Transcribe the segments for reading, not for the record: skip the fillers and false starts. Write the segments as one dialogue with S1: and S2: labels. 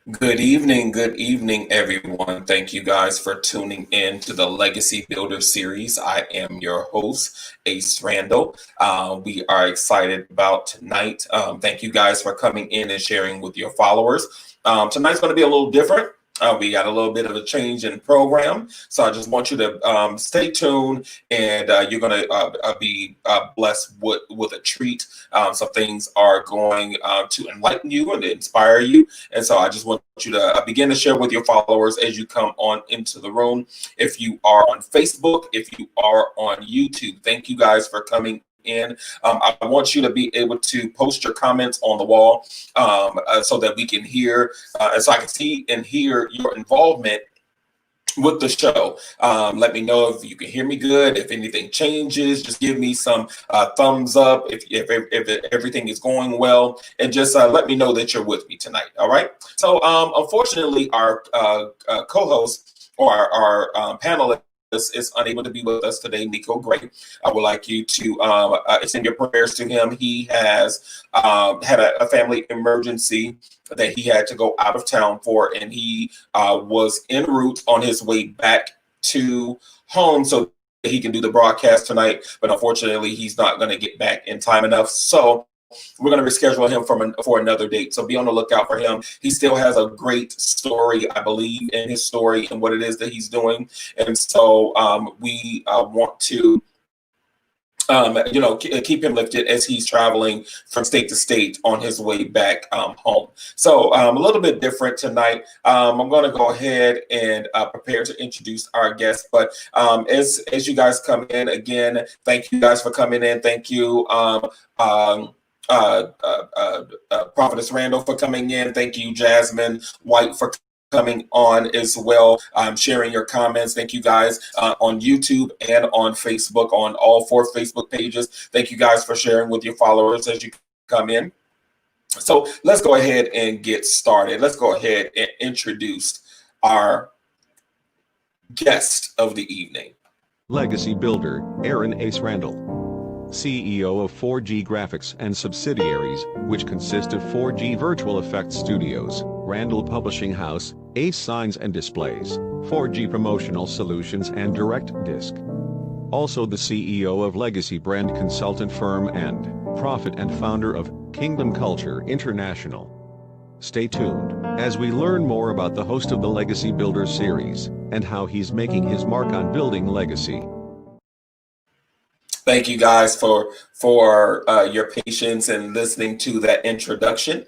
S1: Good evening, everyone. Thank you guys for tuning in to the Legacy Builder series. I am your host, Ace Randle. We are excited about tonight. Thank you guys for coming in and sharing with your followers. Tonight's going to be a little different. We got a little bit of a change in program, so I just want you to stay tuned, and you're going to be blessed with a treat. Some things are going to enlighten you and inspire you, and so I just want you to begin to share with your followers as you come on into the room. If you are on Facebook, if you are on YouTube, thank you guys for coming in. I want you to be able to post your comments on the wall so that we can hear and so I can see and hear your involvement with the show. Let me know if you can hear me good. If anything changes, just give me some thumbs up if everything is going well, and just let me know that you're with me tonight. All right. So unfortunately, our co-host or our panelist is unable to be with us today, Nico Gray. I would like you to extend your prayers to him. He has had a family emergency that he had to go out of town for, and he was en route on his way back to home so that he can do the broadcast tonight. But unfortunately, he's not going to get back in time enough. So we're going to reschedule him for another date. So be on the lookout for him. He still has a great story, I believe, in his story and what it is that he's doing. And so we want to keep him lifted as he's traveling from state to state on his way back home. So a little bit different tonight. I'm going to go ahead and prepare to introduce our guest. But as you guys come in, again, thank you guys for coming in. Thank you, Prophetess Randle, for coming in. Thank you, Jasmine White, for coming on as well, sharing your comments. Thank you guys on YouTube and on Facebook, on all 4 Facebook pages. Thank you guys for sharing with your followers as you come in. So let's go ahead and get started. Let's go ahead and introduce our guest of the evening.
S2: Legacy Builder, Aaron Ace Randle, CEO of Fourg Grafx and subsidiaries, which consist of Fourg Virtual Effects Studios, Randle Publishing House, Ace Signs and Displays, Fourg Promotional Solutions and Direct Disc. Also the CEO of Legacy Brand Consultant Firm and prophet and founder of Kingdom Culture International. Stay tuned as we learn more about the host of the Legacy Builder series and how he's making his mark on building legacy.
S1: Thank you guys for your patience and listening to that introduction.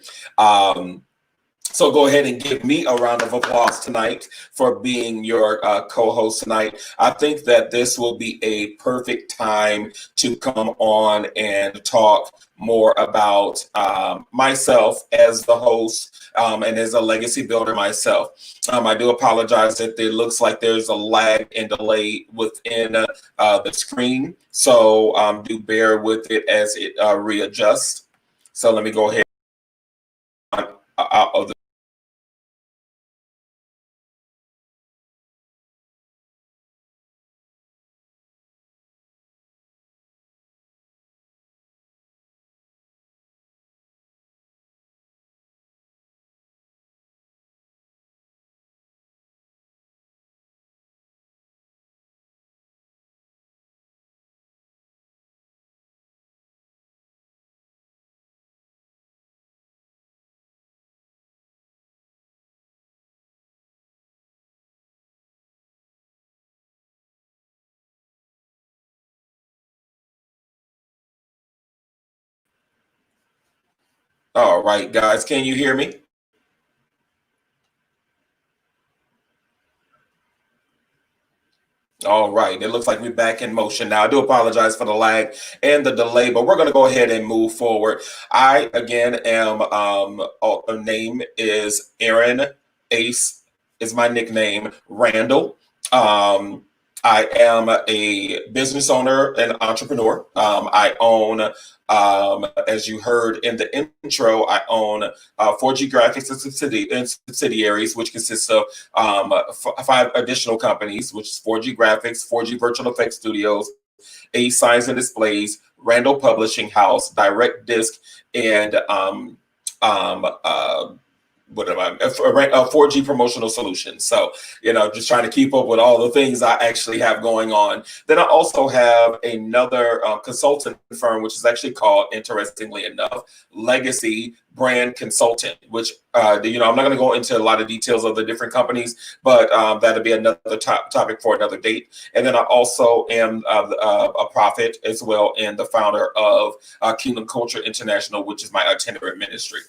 S1: So go ahead and give me a round of applause tonight for being your co-host tonight. I think that this will be a perfect time to come on and talk more about myself as the host and as a legacy builder myself. I do apologize that it looks like there's a lag and delay within the screen. So do bear with it as it readjusts. So let me go ahead. Of All right, guys, can you hear me? All right, it looks like we're back in motion now. I do apologize for the lag and the delay, but we're going to go ahead and move forward. I again am name is Aaron. Ace is my nickname. Randle. Um, I am a business owner and entrepreneur. I own, as you heard in the intro, I own Fourg Grafx and subsidiaries, which consists of five additional companies, which is Fourg Grafx, Fourg Virtual Effects Studios, A Signs and Displays, Randle Publishing House, Direct Disc, and um, uh, what am I? A 4G promotional solution. So, just trying to keep up with all the things I actually have going on. Then I also have another consultant firm, which is actually called, interestingly enough, Legacy Brand Consultant, which, I'm not going to go into a lot of details of the different companies, but that'll be another topic for another date. And then I also am a prophet as well and the founder of Kingdom Culture International, which is my itinerant ministry.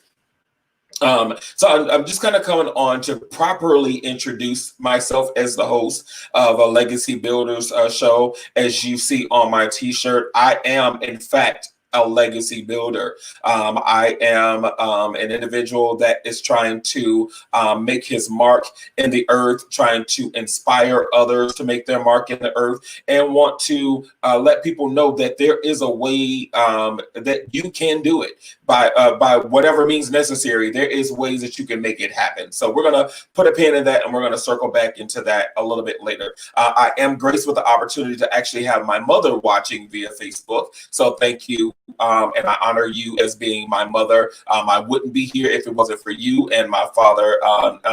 S1: So I'm just kind of coming on to properly introduce myself as the host of a Legacy Builders show. As you see on my T-shirt, I am in fact a legacy builder. I am an individual that is trying to make his mark in the earth, trying to inspire others to make their mark in the earth, and want to let people know that there is a way that you can do it by whatever means necessary. There is ways that you can make it happen. So we're gonna put a pin in that, and we're gonna circle back into that a little bit later. I am graced with the opportunity to actually have my mother watching via Facebook. So thank you. And I honor you as being my mother. I wouldn't be here if it wasn't for you and my father,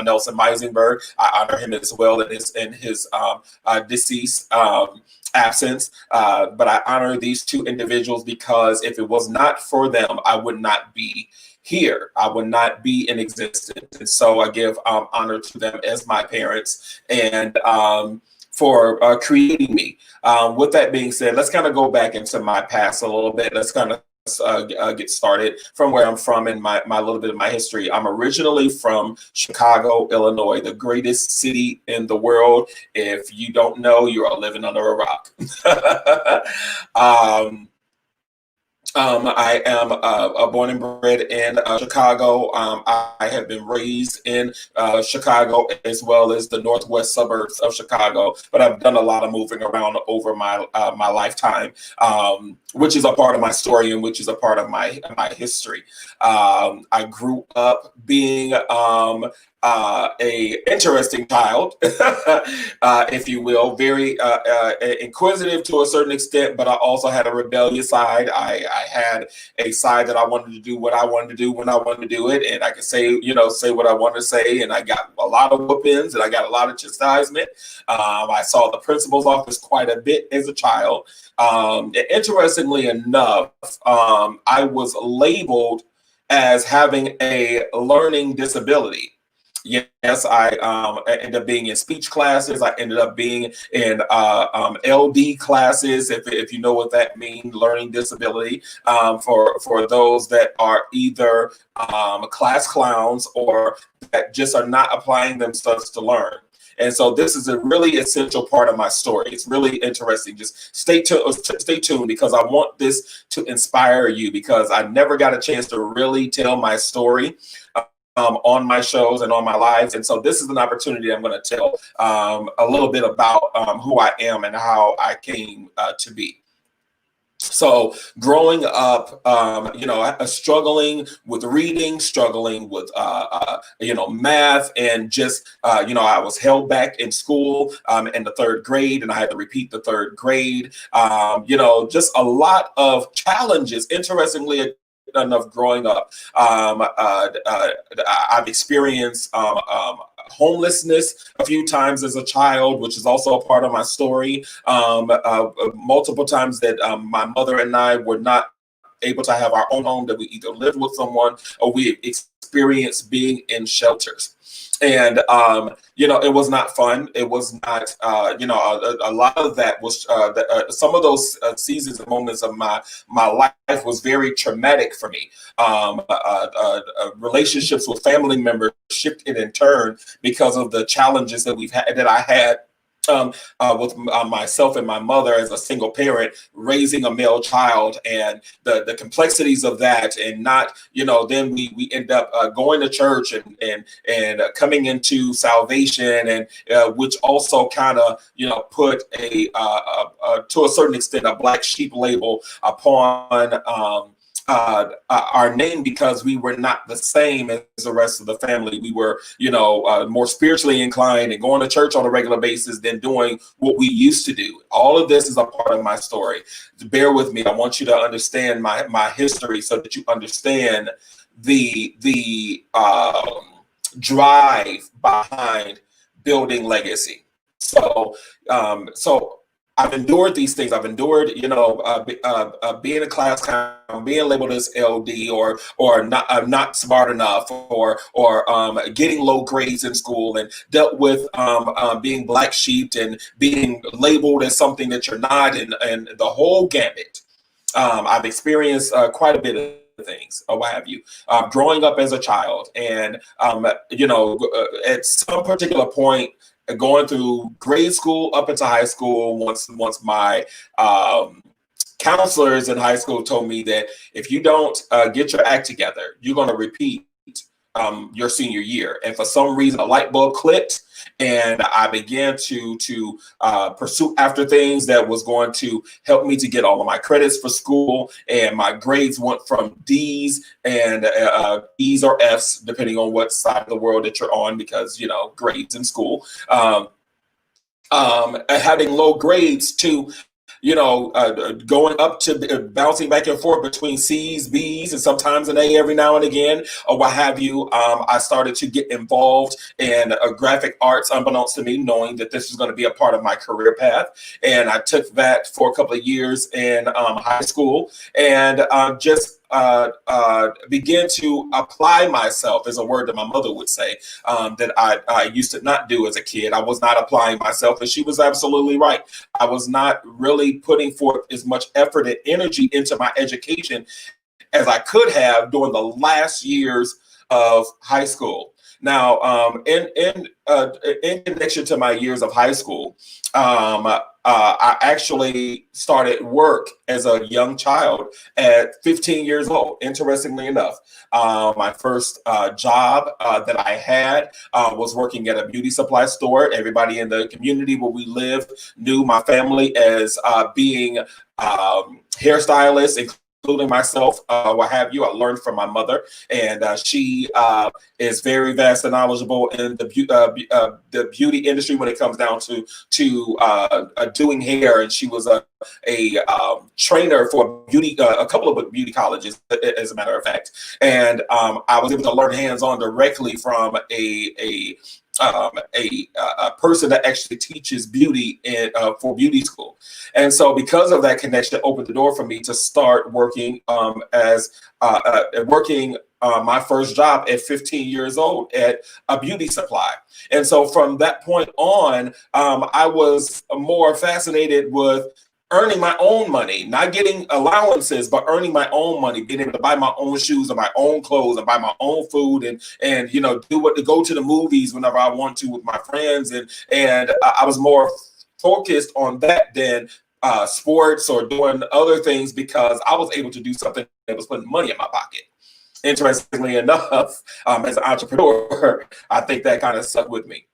S1: Nelson Meisenberg. I honor him as well in his deceased absence. But I honor these two individuals because if it was not for them, I would not be here. I would not be in existence. And so I give honor to them as my parents and for creating me. With that being said, let's kind of go back into my past a little bit. Let's kind of get started from where I'm from and my little bit of my history. I'm originally from Chicago, Illinois, the greatest city in the world. If you don't know, you are living under a rock. I am born and bred in Chicago. I have been raised in Chicago as well as the northwest suburbs of Chicago, but I've done a lot of moving around over my lifetime, which is a part of my story and which is a part of my history. I grew up being a interesting child, if you will, very inquisitive to a certain extent, but I also had a rebellious side. I had a side that I wanted to do what I wanted to do when I wanted to do it, and I could say what I wanted to say, and I got a lot of whoopings and I got a lot of chastisement. I saw the principal's office quite a bit as a child. Interestingly enough, I was labeled as having a learning disability. Yes, I ended up being in speech classes. I ended up being in LD classes, if you know what that means, learning disability, for those that are either class clowns or that just are not applying themselves to learn. And so this is a really essential part of my story. It's really interesting. Just stay tuned because I want this to inspire you because I never got a chance to really tell my story on my shows and on my lives. And so this is an opportunity I'm going to tell a little bit about who I am and how I came to be. So growing up, struggling with reading, struggling with, math, and just, I was held back in school in the third grade, and I had to repeat the third grade. Just a lot of challenges. Interestingly enough, growing up, I've experienced homelessness a few times as a child, which is also a part of my story. Multiple times that my mother and I were not able to have our own home, that we either lived with someone or we experienced being in shelters. And it was not fun. It was not, a lot of that was some of those seasons and moments of my life was very traumatic for me. Relationships with family members shifted in turn because of the challenges that I had with myself and my mother as a single parent raising a male child, and the complexities of that, and not, then we end up going to church and coming into salvation, and which also kind of put a to a certain extent a black sheep label upon our name, because we were not the same as the rest of the family. We were, more spiritually inclined and going to church on a regular basis than doing what we used to do. All of this is a part of my story. Bear with me. I want you to understand my history so that you understand the drive behind building legacy. So I've endured these things. I've endured, being a class clown, being labeled as LD, or not smart enough, or getting low grades in school, and dealt with being black sheeped and being labeled as something that you're not, and the whole gamut. I've experienced quite a bit of things, or what have you, growing up as a child, and at some particular point, going through grade school up into high school, once my counselors in high school told me that if you don't get your act together, you're going to repeat your senior year. And for some reason, a light bulb clicked, and I began to pursue after things that was going to help me to get all of my credits for school. And my grades went from D's and E's or F's, depending on what side of the world that you're on, because, grades in school, having low grades to going up to bouncing back and forth between C's, B's, and sometimes an A every now and again, or what have you. I started to get involved in graphic arts, unbeknownst to me, knowing that this was going to be a part of my career path. And I took that for a couple of years in high school, and just begin to apply myself, is a word that my mother would say, that I used to not do as a kid. I was not applying myself, and she was absolutely right. I was not really putting forth as much effort and energy into my education as I could have during the last years of high school. Now, in connection to my years of high school, I actually started work as a young child at 15 years old. Interestingly enough, my first job that I had was working at a beauty supply store. Everybody in the community where we live knew my family as being hairstylists, including myself, what have you. I learned from my mother, and she is very vast and knowledgeable in the beauty industry when it comes down to doing hair. And she was a trainer for a couple of beauty colleges, as a matter of fact. And I was able to learn hands-on directly from a person that actually teaches beauty for beauty school. And so because of that connection, opened the door for me to start working working my first job at 15 years old at a beauty supply. And so from that point on, I was more fascinated with earning my own money, not getting allowances, but earning my own money, being able to buy my own shoes and my own clothes and buy my own food, and go to the movies whenever I want to with my friends. And I was more focused on that than sports or doing other things, because I was able to do something that was putting money in my pocket. Interestingly enough, as an entrepreneur, I think that kind of stuck with me.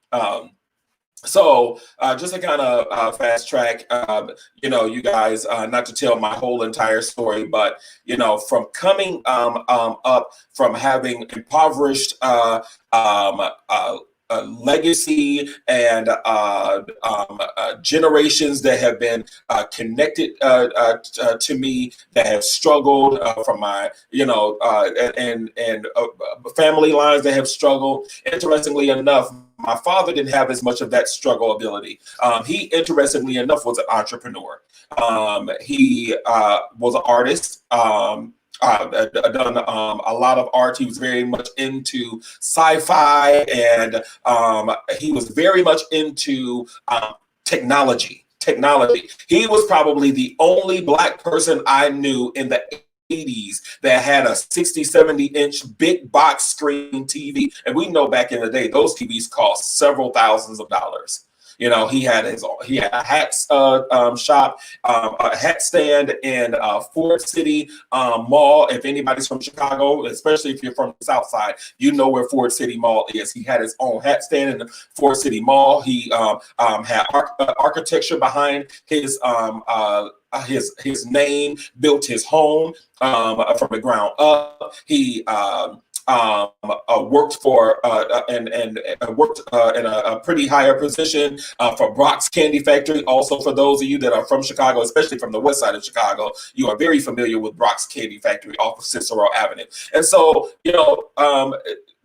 S1: So just to kind of fast track, you guys, not to tell my whole entire story, but, from coming up from having impoverished legacy and generations that have been connected to me, that have struggled from my, and family lines that have struggled. Interestingly enough, my father didn't have as much of that struggle ability. He, interestingly enough, was an entrepreneur. He was an artist. Done a lot of art. He was very much into sci-fi, and he was very much into technology. He was probably the only Black person I knew in the 80s that had a 60, 70-inch big box screen TV. And we know back in the day, those TVs cost several thousands of dollars. He had a hat shop, a hat stand in Fourg City Mall. If anybody's from Chicago, especially if you're from the South Side, you know where Fourg City Mall is. He had his own hat stand in the Fourg City Mall. He had architecture behind his name, built his home from the ground up. He worked for and worked in a pretty higher position for Grafx Candy Factory. Also, for those of you that are from Chicago, especially from the west side of Chicago, you are very familiar with Grafx Candy Factory off of Cicero Avenue. And so,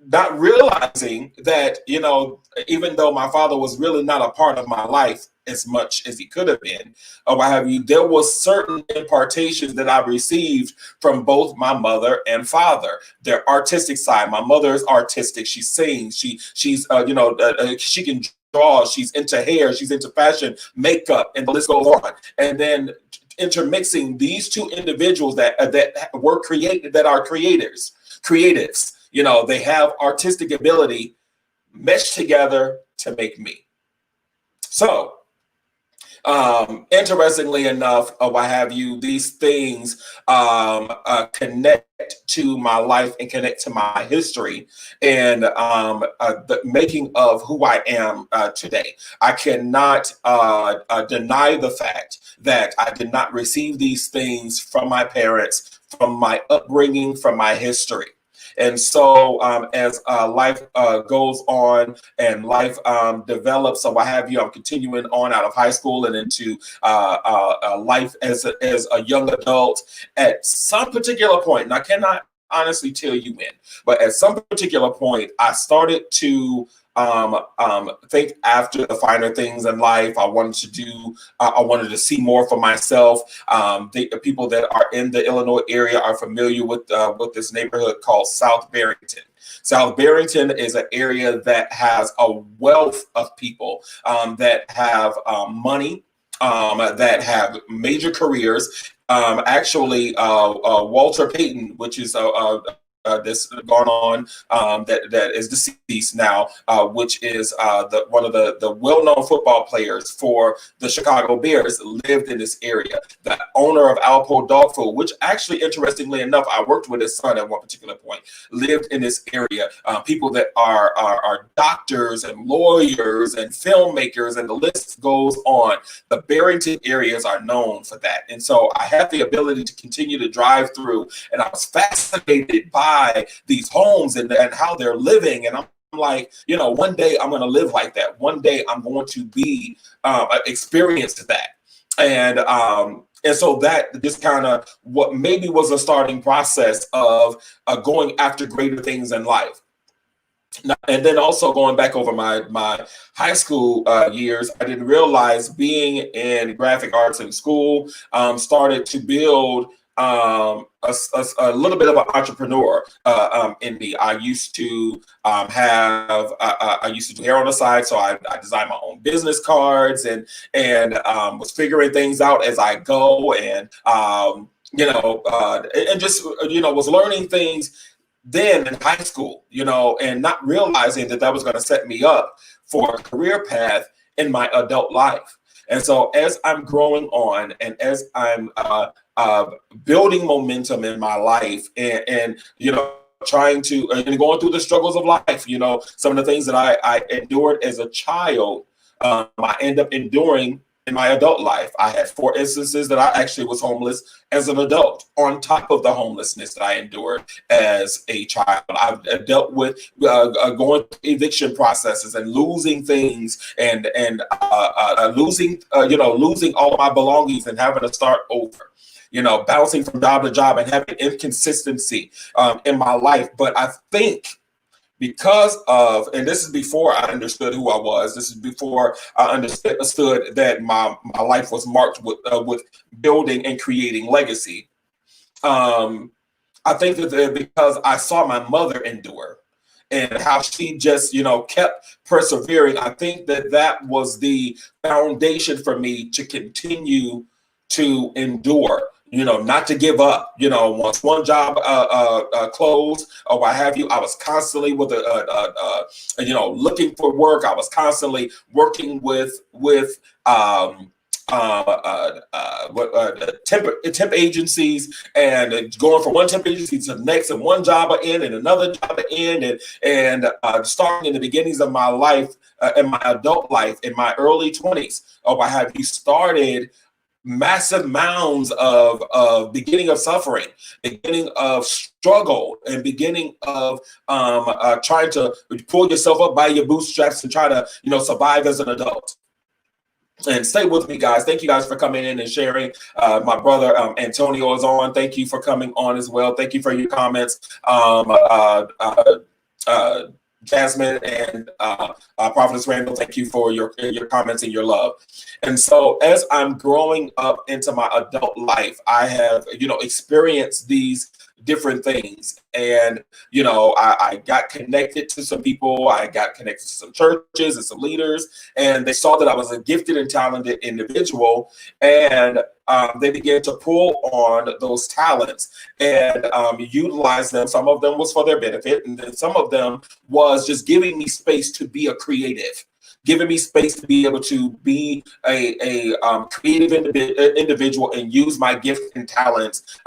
S1: not realizing that, even though my father was really not a part of my life as much as he could have been, or what have you, there was certain impartations that I received from both my mother and father. Their artistic side. My mother is artistic. She sings. She's she can draw. She's into hair. She's into fashion, makeup, and the list goes on. And then intermixing these two individuals that were created, that are creatives. They have artistic ability meshed together to make me. So, interestingly enough, what have you, these things connect to my life and connect to my history, and the making of who I am today. I cannot deny the fact that I did not receive these things from my parents, from my upbringing, from my history. And so as life goes on and life develops, so what have you, I'm continuing on out of high school and into life as a young adult. At some particular point, and I cannot honestly tell you when, but at some particular point, I started to think after the finer things in life. I wanted to see more for myself. The people that are in the Illinois area are familiar with this neighborhood called South Barrington. South Barrington is an area that has a wealth of people that have money, that have major careers. Actually, Walter Payton, which is this gone on, that is deceased now, which is one of the well-known football players for the Chicago Bears, lived in this area. The owner of Alpo Dog Food, which actually, interestingly enough, I worked with his son at one particular point, lived in this area. People that are doctors and lawyers and filmmakers, and the list goes on. The Barrington areas are known for that. And so I had the ability to continue to drive through, and I was fascinated by these homes and how they're living. And I'm like, one day I'm going to live like that. One day I'm going to be experience that. And so that just kind of what maybe was a starting process of going after greater things in life. And then also going back over my high school years, I didn't realize being in graphic arts in school started to build a little bit of an entrepreneur in me. I used to I used to do hair on the side, so I designed my own business cards and was figuring things out as I go, and and just was learning things then in high school, and not realizing that that was going to set me up for a career path in my adult life. And so as I'm growing on and as I'm building momentum in my life and trying to and going through the struggles of life, some of the things that I endured as a child, I end up enduring in my adult life. I had 4 instances that I actually was homeless as an adult, on top of the homelessness that I endured as a child. I've dealt with going through eviction processes and losing things and losing all of my belongings and having to start over. Bouncing from job to job and having inconsistency in my life. But I think because of, and this is before I understood who I was. This is before I understood that my life was marked with building and creating legacy. I think that because I saw my mother endure and how she just kept persevering, I think that that was the foundation for me to continue to endure, not to give up. Once one job closed or what have you, I was constantly with looking for work. I was constantly working with temp agencies and going from one temp agency to the next, and one job in and another job in, and starting in the beginnings of my life, in my adult life, in my early 20s, or what have you, started massive mounds of beginning of suffering, beginning of struggle, and beginning of trying to pull yourself up by your bootstraps and try to survive as an adult. And stay with me, guys. Thank you guys for coming in and sharing. My brother Antonio is on. Thank you for coming on as well. Thank you for your comments. Jasmine and Prophetess Randle, thank you for your comments and your love. And so as I'm growing up into my adult life, I have, experienced these different things. And, I got connected to some people. I got connected to some churches and some leaders, and they saw that I was a gifted and talented individual. And they began to pull on those talents and utilize them. Some of them was for their benefit, and then some of them was just giving me space to be a creative, giving me space to be able to be a creative individual and use my gift and talents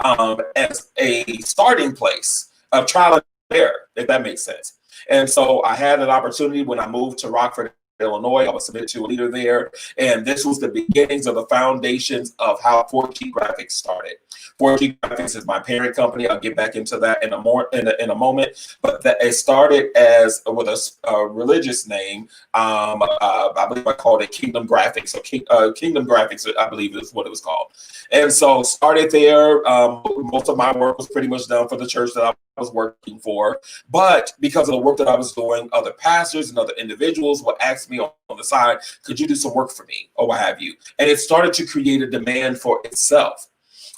S1: as a starting place of trial and error, if that makes sense. And so I had an opportunity when I moved to Rockford, Illinois. I was submitted to a leader there, and this was the beginnings of the foundations of how Fourg Grafx started. Fourg Grafx is my parent company. I'll get back into that in a moment. But it started as with a religious name. I believe I called it Kingdom Grafx, or Kingdom Grafx, I believe is what it was called. And so started there. Most of my work was pretty much done for the church that I was working for. But because of the work that I was doing, other pastors and other individuals would ask me on the side, could you do some work for me or what have you? And it started to create a demand for itself.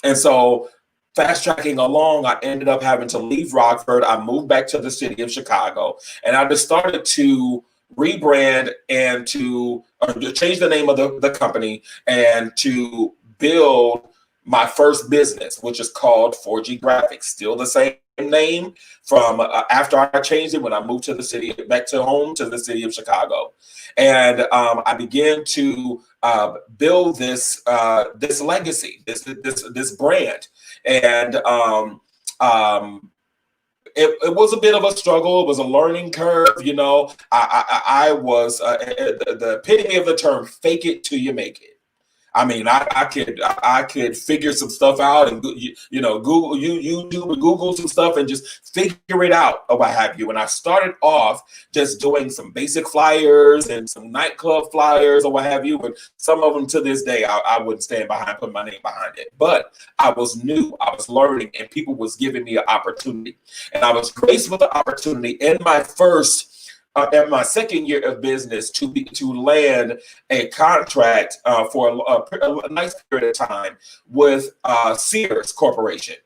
S1: And so fast tracking along, I ended up having to leave Rockford. I moved back to the city of Chicago, and I just started to rebrand and to change the name of the company and to build my first business, which is called Fourg Grafx. Still the same name from after I changed it when I moved to the city, back to home to the city of Chicago. And I began to build this legacy, this brand. And it was a bit of a struggle. It was a learning curve. I was the epitome of the term, fake it till you make it. I mean, I could figure some stuff out and Google, YouTube, and Google some stuff and just figure it out or what have you. And I started off just doing some basic flyers and some nightclub flyers or what have you. And some of them to this day, I wouldn't stand behind, put my name behind it. But I was new, I was learning, and people was giving me an opportunity. And I was graced with the opportunity in my first in my second year of business to land a contract for a nice period of time with Sears Corporation.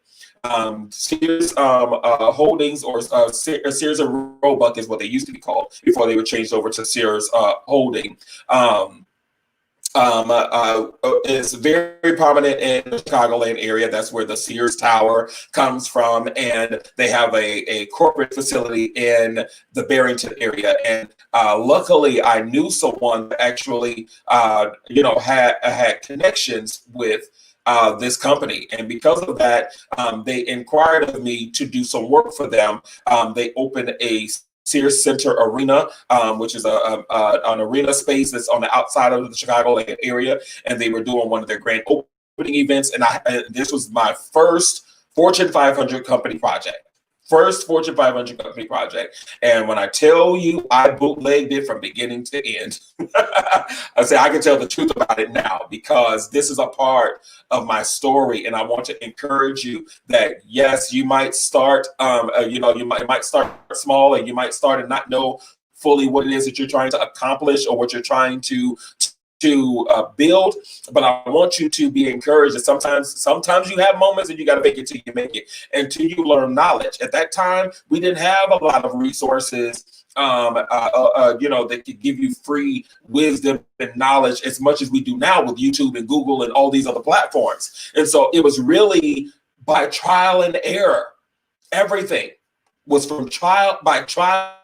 S1: Sears Holdings, or Sears and Roebuck is what they used to be called before they were changed over to Sears Holding. Is very prominent in the Chicagoland area. That's where the Sears Tower comes from, and they have a corporate facility in the Barrington area. And luckily, I knew someone that actually, had connections with this company, and because of that, they inquired of me to do some work for them. They opened a Sears Center Arena, which is an arena space that's on the outside of the Chicagoland area, and they were doing one of their grand opening events. And this was my first Fortune 500 company project. First Fortune 500 company project. And when I tell you I bootlegged it from beginning to end, I say I can tell the truth about it now, because this is a part of my story. And I want to encourage you that, yes, you might start, you might start small, and you might start and not know fully what it is that you're trying to accomplish or what you're trying to build, but I want you to be encouraged that sometimes you have moments and you got to make it till you make it, and till you learn knowledge. At that time, we didn't have a lot of resources, that could give you free wisdom and knowledge as much as we do now with YouTube and Google and all these other platforms. And so it was really by trial and error. Everything was from trial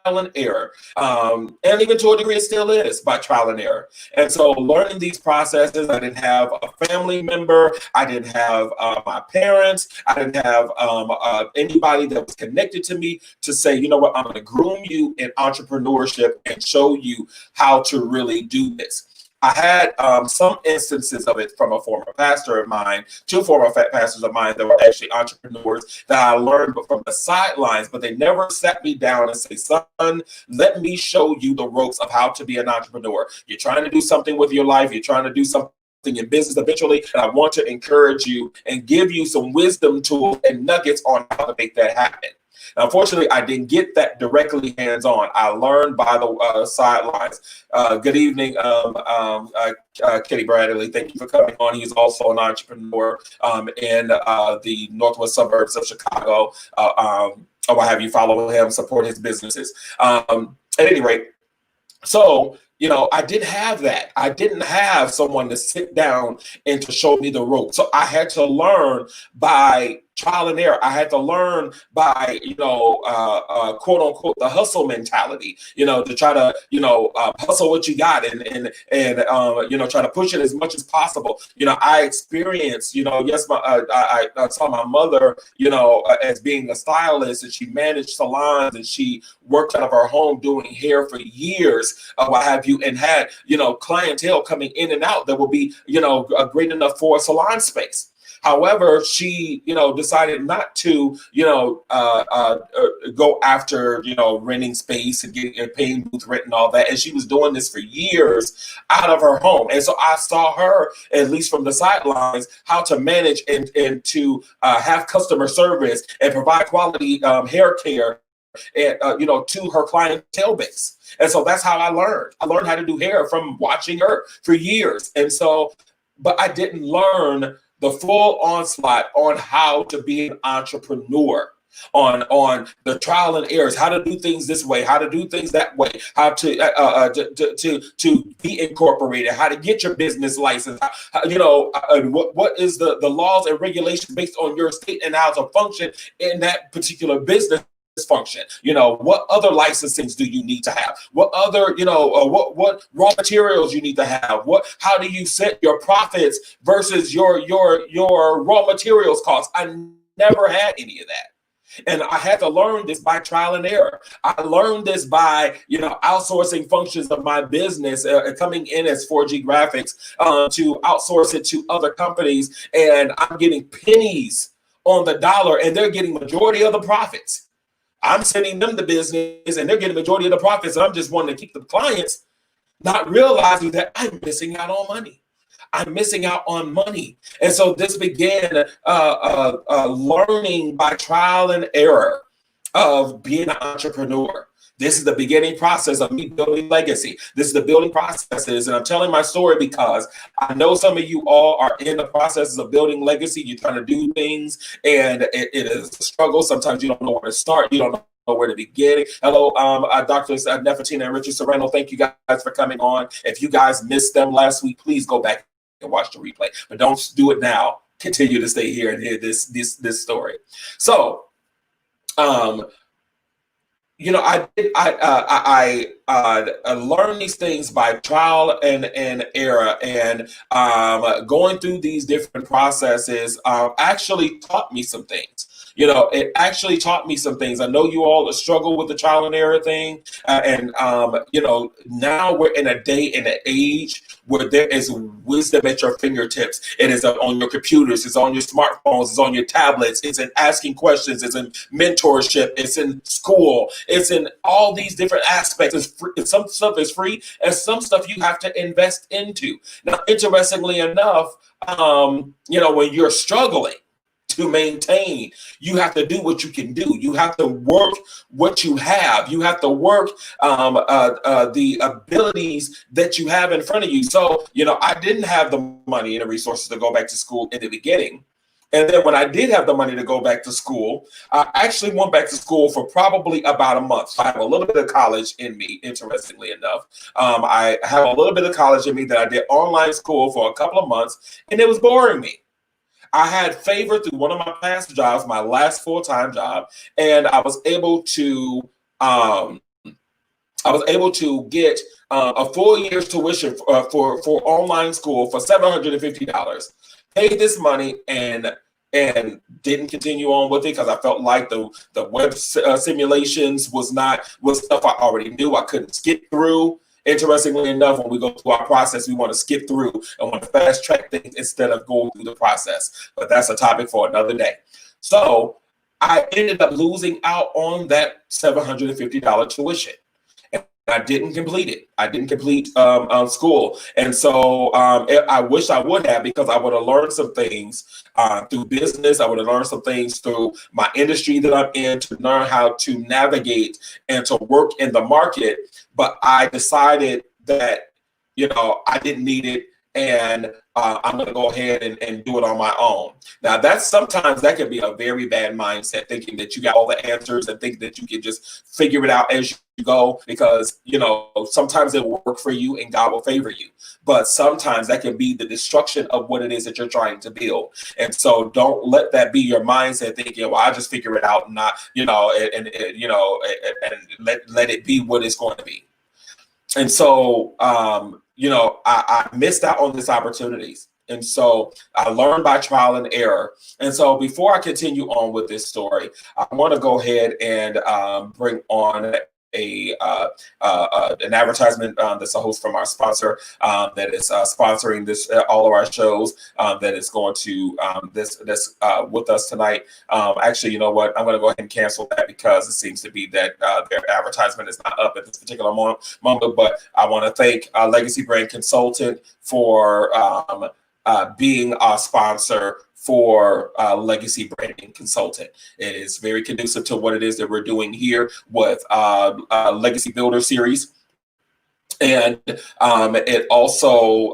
S1: and error. And even to a degree, it still is by trial and error. And so learning these processes, I didn't have a family member. I didn't have my parents. I didn't have anybody that was connected to me to say, you know what, I'm going to groom you in entrepreneurship and show you how to really do this. I had some instances of it from a former pastor of mine, two former pastors of mine that were actually entrepreneurs that I learned from the sidelines, but they never sat me down and say, son, let me show you the ropes of how to be an entrepreneur. You're trying to do something with your life. You're trying to do something in business eventually, and I want to encourage you and give you some wisdom tools and nuggets on how to make that happen. Now, unfortunately, I didn't get that directly hands-on. I learned by the sidelines. Good evening, Kenny Bradley. Thank you for coming on. He's also an entrepreneur in the northwest suburbs of Chicago. I'll have you follow him, support his businesses. At any rate, so I didn't have that. I didn't have someone to sit down and to show me the ropes. So I had to learn by trial and error. I had to learn by, quote unquote, the hustle mentality, to try to, hustle what you got and try to push it as much as possible. I experienced, yes, I saw my mother, as being a stylist, and she managed salons and she worked out of her home doing hair for years, what have you, and had, clientele coming in and out that would be, great enough for a salon space. However, she, decided not to, go after, renting space and getting paying booth rent and all that. And she was doing this for years out of her home. And so I saw her, at least from the sidelines, how to manage and to have customer service and provide quality hair care and to her clientele base. And so that's how I learned. I learned how to do hair from watching her for years. And so, but I didn't learn the full onslaught on how to be an entrepreneur, on the trial and errors, how to do things this way, how to do things that way, how to be incorporated, how to get your business license, what is the laws and regulations based on your state and how to function in that particular business function. What other licensings do you need to have? What other, what raw materials you need to have? How do you set your profits versus your raw materials costs? I never had any of that. And I had to learn this by trial and error. I learned this by, outsourcing functions of my business, coming in as Fourg Grafx to outsource it to other companies. And I'm getting pennies on the dollar, and they're getting majority of the profits. I'm sending them the business and they're getting the majority of the profits. And I'm just wanting to keep the clients, not realizing that I'm missing out on money. I'm missing out on money. And so this began learning by trial and error of being an entrepreneur. This is the beginning process of me building legacy. This is the building processes. And I'm telling my story because I know some of you all are in the processes of building legacy. You're trying to do things and it is a struggle. Sometimes you don't know where to start. You don't know where to begin. Hello, Drs. Nefertina and Richard Serrano. Thank you guys for coming on. If you guys missed them last week, please go back and watch the replay. But don't do it now. Continue to stay here and hear this story. So, you know, I learned these things by trial and error, and going through these different processes actually taught me some things. You know, it actually taught me some things. I know you all struggle with the trial and error thing, and you know, now we're in a day and an age where there is wisdom at your fingertips. It is on your computers, it's on your smartphones, it's on your tablets, it's in asking questions, it's in mentorship, it's in school, it's in all these different aspects. It's free. Some stuff is free, and some stuff you have to invest into. Now, interestingly enough, you know, when you're struggling to maintain, you have to do what you can do. You have to work what you have. You have to work the abilities that you have in front of you. So, you know, I didn't have the money and the resources to go back to school in the beginning. And then when I did have the money to go back to school, I actually went back to school for probably about a month. So I have a little bit of college in me, interestingly enough. I have a little bit of college in me that I did online school for a couple of months, and it was boring me. I had favor through one of my past jobs, my last full-time job, and I was able to get a full year's tuition for online school for $750. Paid this money and didn't continue on with it because I felt like the web simulations was stuff I already knew. I couldn't skip through. Interestingly enough, when we go through our process, we want to skip through and want to fast track things instead of going through the process. But that's a topic for another day. So I ended up losing out on that $750 tuition. I didn't complete it. I didn't complete school. And so I wish I would have, because I would have learned some things through business. I would have learned some things through my industry that I'm in to learn how to navigate and to work in the market. But I decided that, you know, I didn't need it. And I'm going to go ahead and do it on my own. Now, sometimes that can be a very bad mindset, thinking that you got all the answers and think that you can just figure it out as you go, because, you know, sometimes it will work for you and God will favor you. But sometimes that can be the destruction of what it is that you're trying to build. And so don't let that be your mindset, thinking, well, I'll just figure it out and not, you know, and let it be what it's going to be. And so, you know, I missed out on these opportunities. And so I learned by trial and error. And so before I continue on with this story, I want to go ahead and bring on an advertisement that's a host from our sponsor that is sponsoring this all of our shows that is going to this with us tonight. Actually, you know what? I'm going to go ahead and cancel that because it seems to be that their advertisement is not up at this particular moment. But I want to thank Legacy Brand Consultant for being our sponsor for Legacy Branding Consultant. It is very conducive to what it is that we're doing here with Legacy Builder Series. And it also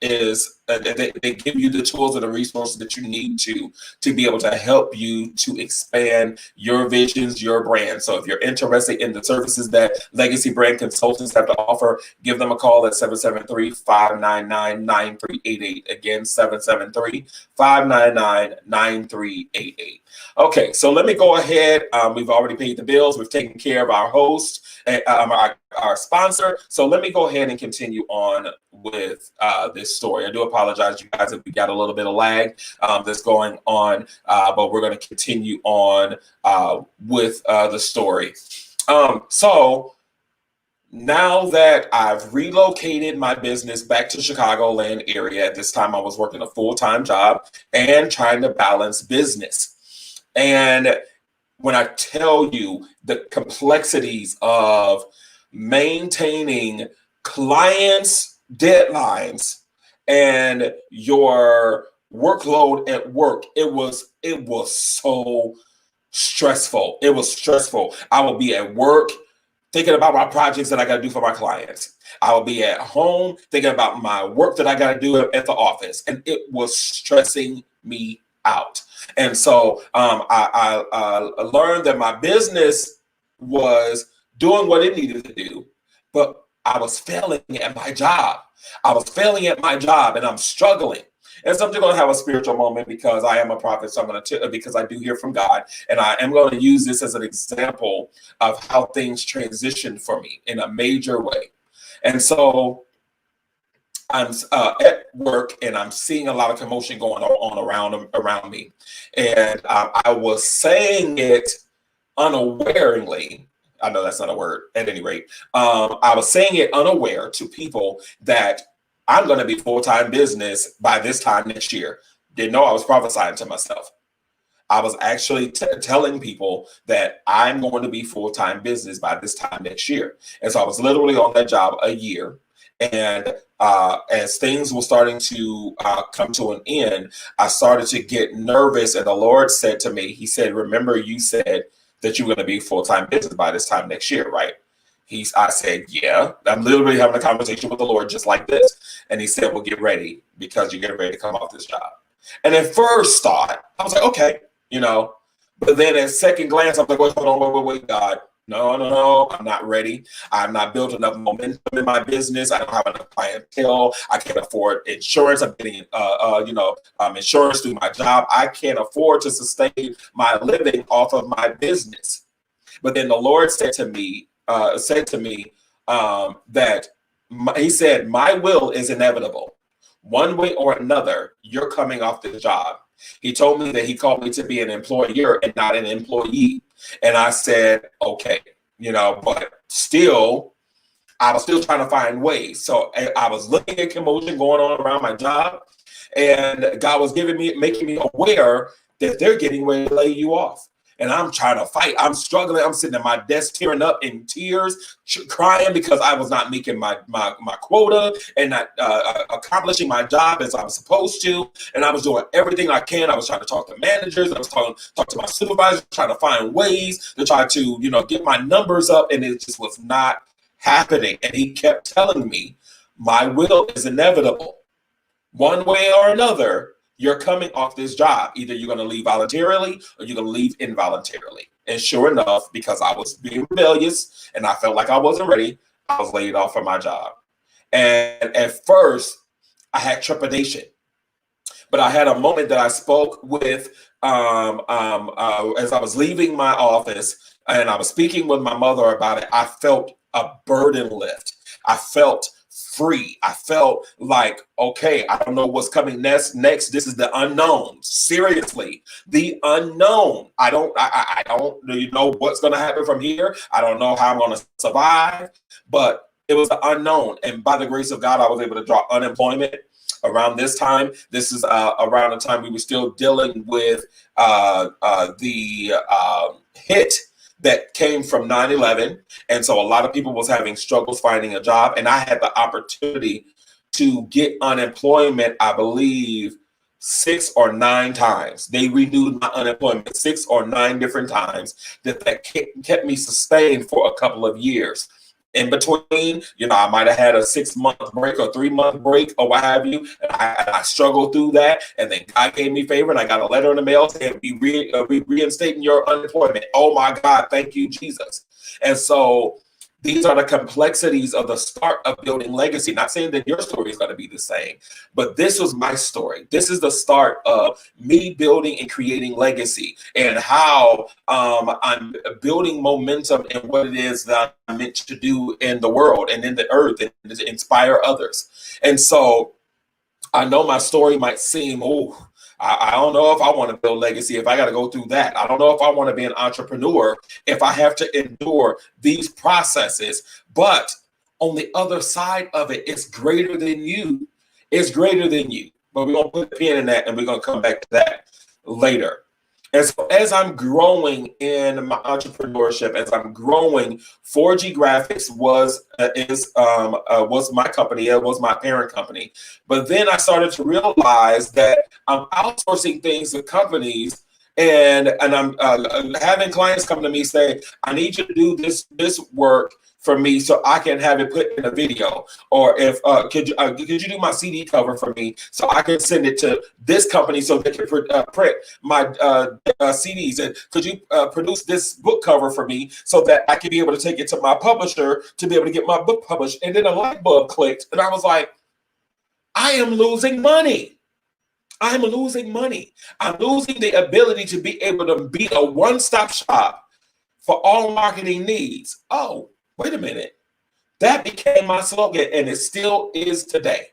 S1: is they give you the tools and the resources that you need to be able to help you to expand your visions, your brand. So if you're interested in the services that Legacy Brand Consultants have to offer, give them a call at 773-599-9388. Again, 773-599-9388. Okay, so let me go ahead. We've already paid the bills. We've taken care of our host, our sponsor. So let me go ahead and continue on with this story. I do apologize, you guys, if we got a little bit of lag that's going on, but we're going to continue on with the story. So now that I've relocated my business back to Chicagoland area, at this time I was working a full-time job and trying to balance business. And when I tell you the complexities of maintaining clients' deadlines and your workload at work, it was so stressful. It was stressful. I would be at work thinking about my projects that I got to do for my clients. I will be at home thinking about my work that I got to do at the office, and it was stressing me out. And so I learned that my business was doing what it needed to do, but I was failing at my job. I was failing at my job, and I'm struggling. And so I'm just going to have a spiritual moment because I am a prophet. So I'm going to, because I do hear from God, and I am going to use this as an example of how things transitioned for me in a major way. And so I'm at work, and I'm seeing a lot of commotion going on around me. And I was saying it unawarely. I know that's not a word at any rate. I was saying it unaware to people that I'm going to be full-time business by this time next year. Didn't know I was prophesying to myself. I was actually telling people that I'm going to be full-time business by this time next year. And so I was literally on that job a year. And as things were starting to come to an end, I started to get nervous. And the Lord said to me, he said, remember, you said that you're going to be full-time business by this time next year, right? I said, yeah. I'm literally having a conversation with the Lord just like this. And he said, well, get ready because you're getting ready to come off this job. And at first thought, I was like, okay, but then at second glance, I'm like, wait, hold on, wait, God. No, I'm not ready. I'm not built enough momentum in my business. I don't have enough clientele. I can't afford insurance. I'm getting, insurance through my job. I can't afford to sustain my living off of my business. But then the Lord said to me, that he said, my will is inevitable. One way or another, you're coming off this job. He told me that he called me to be an employer and not an employee. And I said, okay, but still, I was still trying to find ways. So I was looking at commotion going on around my job, and God was making me aware that they're getting ready to lay you off. And I'm trying to fight. I'm struggling. I'm sitting at my desk tearing up in tears, crying because I was not making my quota and not accomplishing my job as I was supposed to. And I was doing everything I can. I was trying to talk to managers. I was talk to my supervisors, trying to find ways to try to, get my numbers up. And it just was not happening. And he kept telling me, my will is inevitable. One way or another, you're coming off this job. Either you're going to leave voluntarily or you're going to leave involuntarily. And sure enough, because I was being rebellious and I felt like I wasn't ready, I was laid off from my job. And at first, I had trepidation. But I had a moment that I spoke with as I was leaving my office, and I was speaking with my mother about it. I felt a burden lift. I felt free. I felt like, okay, I don't know what's coming next. This is the unknown. Seriously, the unknown. I don't know what's going to happen from here. I don't know how I'm going to survive, but it was the unknown. And by the grace of God, I was able to draw unemployment around this time. This is around the time we were still dealing with the hit that came from 9/11. And so a lot of people was having struggles finding a job. And I had the opportunity to get unemployment, I believe, 6 or 9 times. They renewed my unemployment 6 or 9 different times that kept me sustained for a couple of years. In between, I might have had a 6-month break or 3-month break or what have you. And I struggled through that. And then God gave me favor, and I got a letter in the mail saying, we reinstating your unemployment. Oh my God, thank you, Jesus. And so these are the complexities of the start of building legacy. Not saying that your story is going to be the same, but this was my story. This is the start of me building and creating legacy, and how I'm building momentum in what it is that I'm meant to do in the world and in the earth, and to inspire others. And so I know my story might seem, I don't know if I want to build legacy if I got to go through that. I don't know if I want to be an entrepreneur if I have to endure these processes. But on the other side of it, it's greater than you. It's greater than you. But we're going to put a pin in that, and we're going to come back to that later. And so as I'm growing in my entrepreneurship, as I'm growing, Fourg Grafx was my company. It was my parent company. But then I started to realize that I'm outsourcing things to companies, and I'm having clients come to me say, I need you to do this work for me so I can have it put in a video? Or if could you do my CD cover for me so I can send it to this company so they can print my CDs? And could you produce this book cover for me so that I can be able to take it to my publisher to be able to get my book published? And then a light bulb clicked, and I was like, I am losing money. I'm losing money. I'm losing the ability to be able to be a one-stop shop for all marketing needs. Oh, wait a minute. That became my slogan, and it still is today.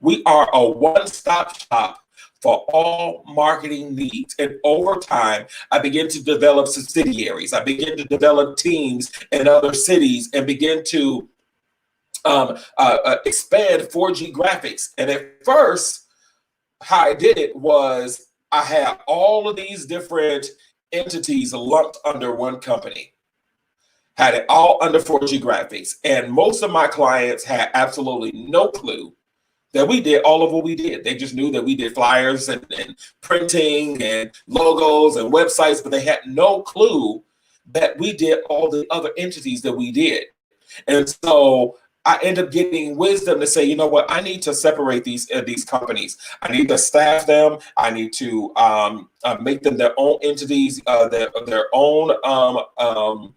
S1: We are a one-stop shop for all marketing needs. And over time, I began to develop subsidiaries. I began to develop teams in other cities and begin to expand Fourg Grafx. And at first, how I did it was I had all of these different entities lumped under one company. Had it all under Fourg Grafx. And most of my clients had absolutely no clue that we did all of what we did. They just knew that we did flyers and printing and logos and websites, but they had no clue that we did all the other entities that we did. And so I end up getting wisdom to say, you know what, I need to separate these companies. I need to staff them. I need to make them their own entities, their own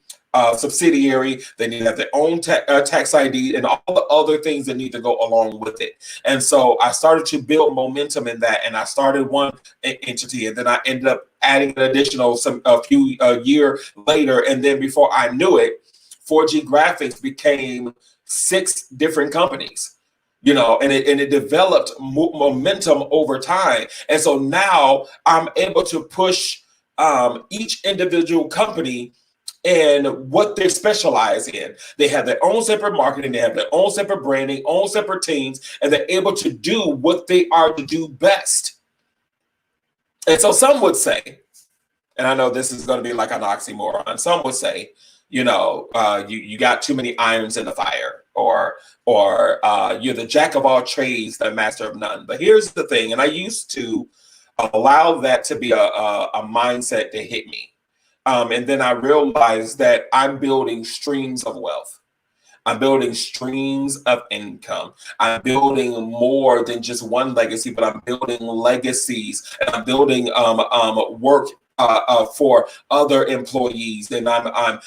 S1: subsidiary. They need to have their own tax ID and all the other things that need to go along with it. And so I started to build momentum in that, and I started one entity, and then I ended up adding an additional a few year later, and then before I knew it, Fourg Grafx became 6 different companies, you know, and it developed momentum over time. And so now I'm able to push each individual company and what they specialize in. They have their own separate marketing, they have their own separate branding, own separate teams, and they're able to do what they are to do best. And so some would say, and I know this is going to be like an oxymoron, some would say, you know, you got too many irons in the fire, or you're the jack of all trades, the master of none. But here's the thing, and I used to allow that to be a mindset to hit me. And then I realized that I'm building streams of wealth. I'm building streams of income. I'm building more than just one legacy, but I'm building legacies, and I'm building work for other employees, and I'm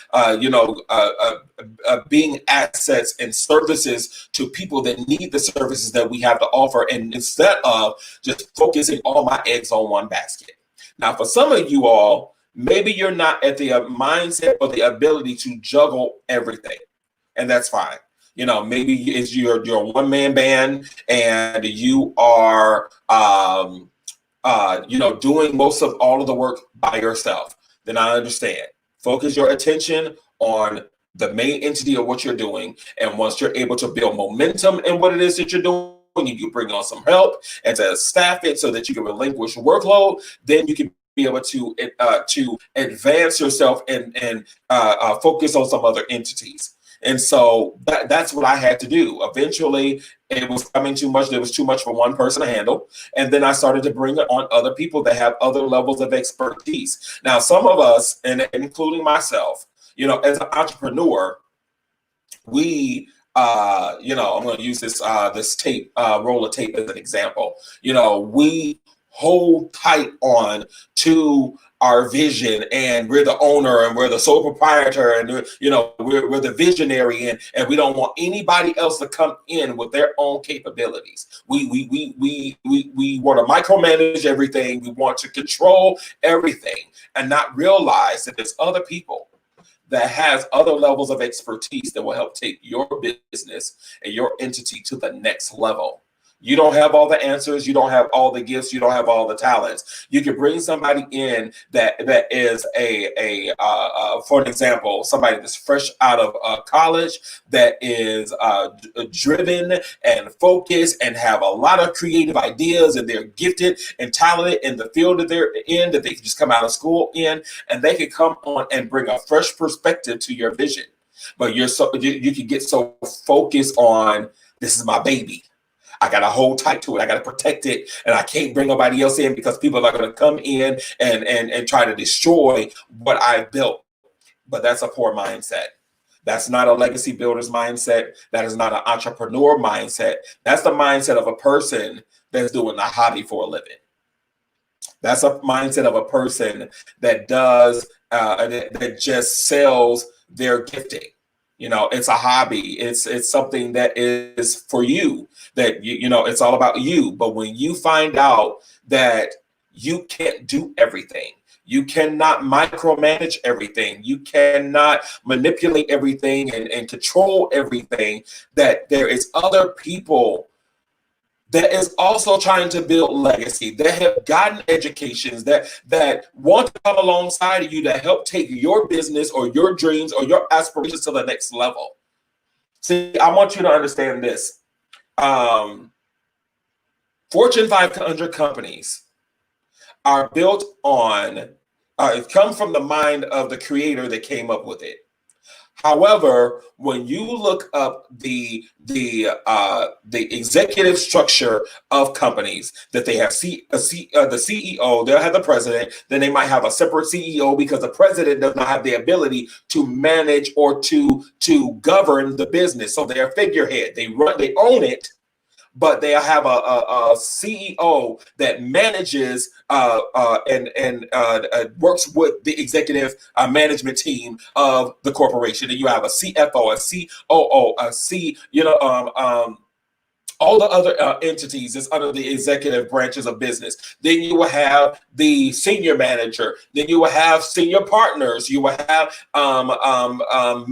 S1: being assets and services to people that need the services that we have to offer, and instead of just focusing all my eggs on one basket. Now, for some of you all, maybe you're not at the mindset or the ability to juggle everything, and that's fine. You know, maybe it's your one-man band, and you are doing most of all of the work by yourself. Then I understand. Focus your attention on the main entity of what you're doing, and once you're able to build momentum in what it is that you're doing, you bring on some help and to staff it so that you can relinquish workload. Then you can be able to advance yourself and focus on some other entities. And so that's what I had to do. Eventually, it was coming too much. There was too much for one person to handle. And then I started to bring on other people that have other levels of expertise. Now, some of us, and including myself, you know, as an entrepreneur, we I'm going to use this tape, roll of tape as an example. You know, we hold tight on to our vision, and we're the owner, and we're the sole proprietor, and you know, we're the visionary, and we don't want anybody else to come in with their own capabilities. We want to micromanage everything. We want to control everything, and not realize that there's other people that has other levels of expertise that will help take your business and your entity to the next level. You don't have all the answers. You don't have all the gifts. You don't have all the talents. You can bring somebody in that is for an example, somebody that's fresh out of college, that is driven and focused and have a lot of creative ideas, and they're gifted and talented in the field that they're in, that they can just come out of school in, and they can come on and bring a fresh perspective to your vision. But you can get so focused on, this is my baby. I got to hold tight to it. I got to protect it. And I can't bring nobody else in because people are going to come in and try to destroy what I built. But that's a poor mindset. That's not a legacy builder's mindset. That is not an entrepreneur mindset. That's the mindset of a person that's doing a hobby for a living. That's a mindset of a person that does that just sells their gifting. It's a hobby. It's something that is for you. That it's all about you. But when you find out that you can't do everything, you cannot micromanage everything, you cannot manipulate everything and control everything, that there is other people that is also trying to build legacy, that have gotten educations, that want to come alongside of you to help take your business or your dreams or your aspirations to the next level. See, I want you to understand this. Fortune 500 companies are built on, it comes from the mind of the creator that came up with it. However, when you look up the executive structure of companies, that they have the CEO, they'll have the president, then they might have a separate CEO because the president does not have the ability to manage or to govern the business. So they're a figurehead. They own it, but they have a CEO that manages and works with the executive management team of the corporation. And you have a CFO, a COO, all the other entities is under the executive branches of business. Then you will have the senior manager. Then you will have senior partners. You will have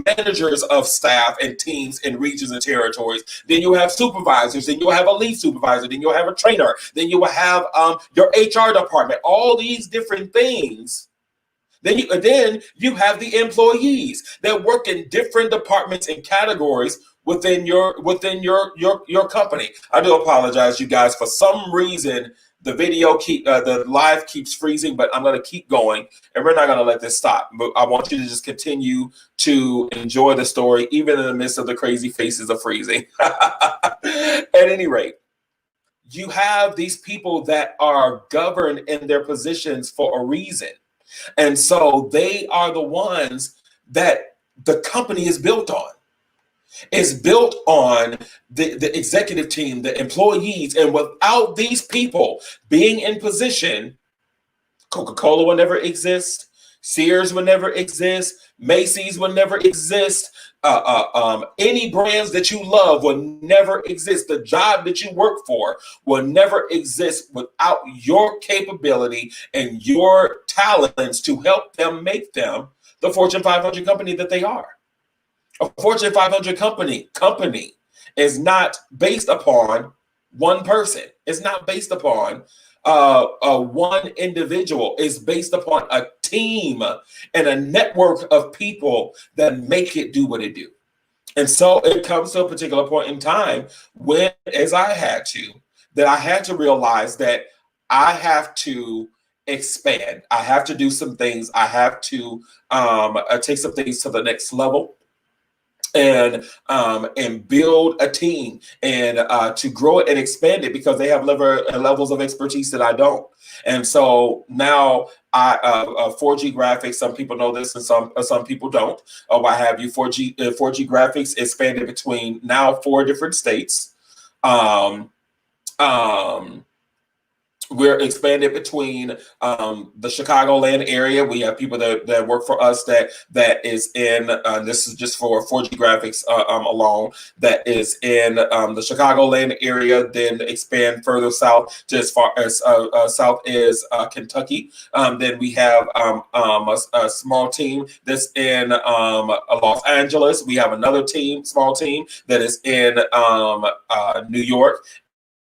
S1: managers of staff and teams in regions and territories. Then you have supervisors. Then you will have a lead supervisor. Then you'll have a trainer. Then you will have your HR department. All these different things. Then you have the employees that work in different departments and categories within your company. I do apologize, you guys. For some reason, the live keeps freezing, but I'm going to keep going, and we're not going to let this stop. But I want you to just continue to enjoy the story, even in the midst of the crazy faces of freezing. At any rate, you have these people that are governed in their positions for a reason. And so they are the ones that the company is built on. It's built on the executive team, the employees. And without these people being in position, Coca-Cola will never exist. Sears will never exist. Macy's will never exist. Any brands that you love will never exist. The job that you work for will never exist without your capability and your talents to help them make them the Fortune 500 company that they are. A Fortune 500 company is not based upon one person. It's not based upon one individual. It's based upon a team and a network of people that make it do what it do. And so it comes to a particular point in time when, as I had to realize that I have to expand. I have to do some things. I have to take some things to the next level. And build a team and to grow it and expand it, because they have levels of expertise that I don't. And so now Fourg Grafx, some people know this and some people don't, or what have you. Fourg Grafx expanded between now 4 different states. We're expanded between the Chicagoland area. We have people that work for us that is in, this is just for Fourg Grafx alone, that is in the Chicagoland area, then expand further south to as far as south as Kentucky. Then we have a small team that's in Los Angeles. We have another small team that is in New York.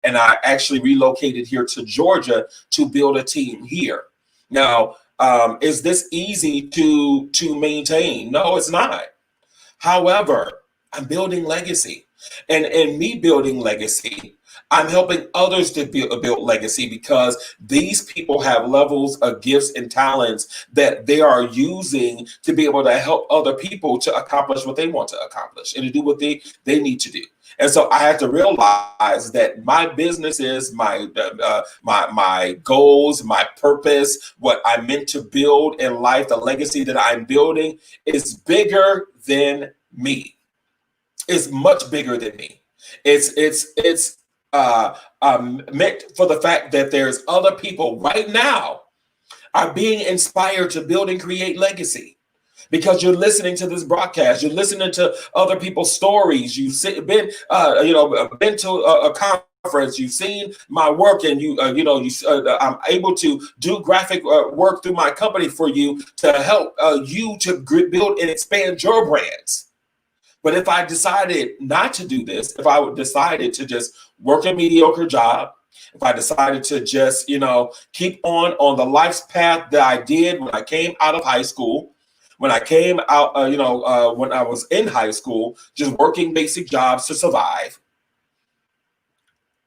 S1: And I actually relocated here to Georgia to build a team here. Now, is this easy to maintain? No, it's not. However, I'm building legacy. And in me building legacy, I'm helping others to build legacy, because these people have levels of gifts and talents that they are using to be able to help other people to accomplish what they want to accomplish and to do what they need to do. And so I had to realize that my business is my goals, my purpose, what I'm meant to build in life, the legacy that I'm building is bigger than me. It's much bigger than me. It's meant for the fact that there's other people right now are being inspired to build and create legacy because you're listening to this broadcast, you're listening to other people's stories, been to a conference, you've seen my work, and I'm able to do graphic work through my company for you to help you to build and expand your brands. But if I decided not to do this, if I decided to just work a mediocre job, if I decided to just, keep on the life's path that I did when I came out of high school, when I came out, when I was in high school, just working basic jobs to survive,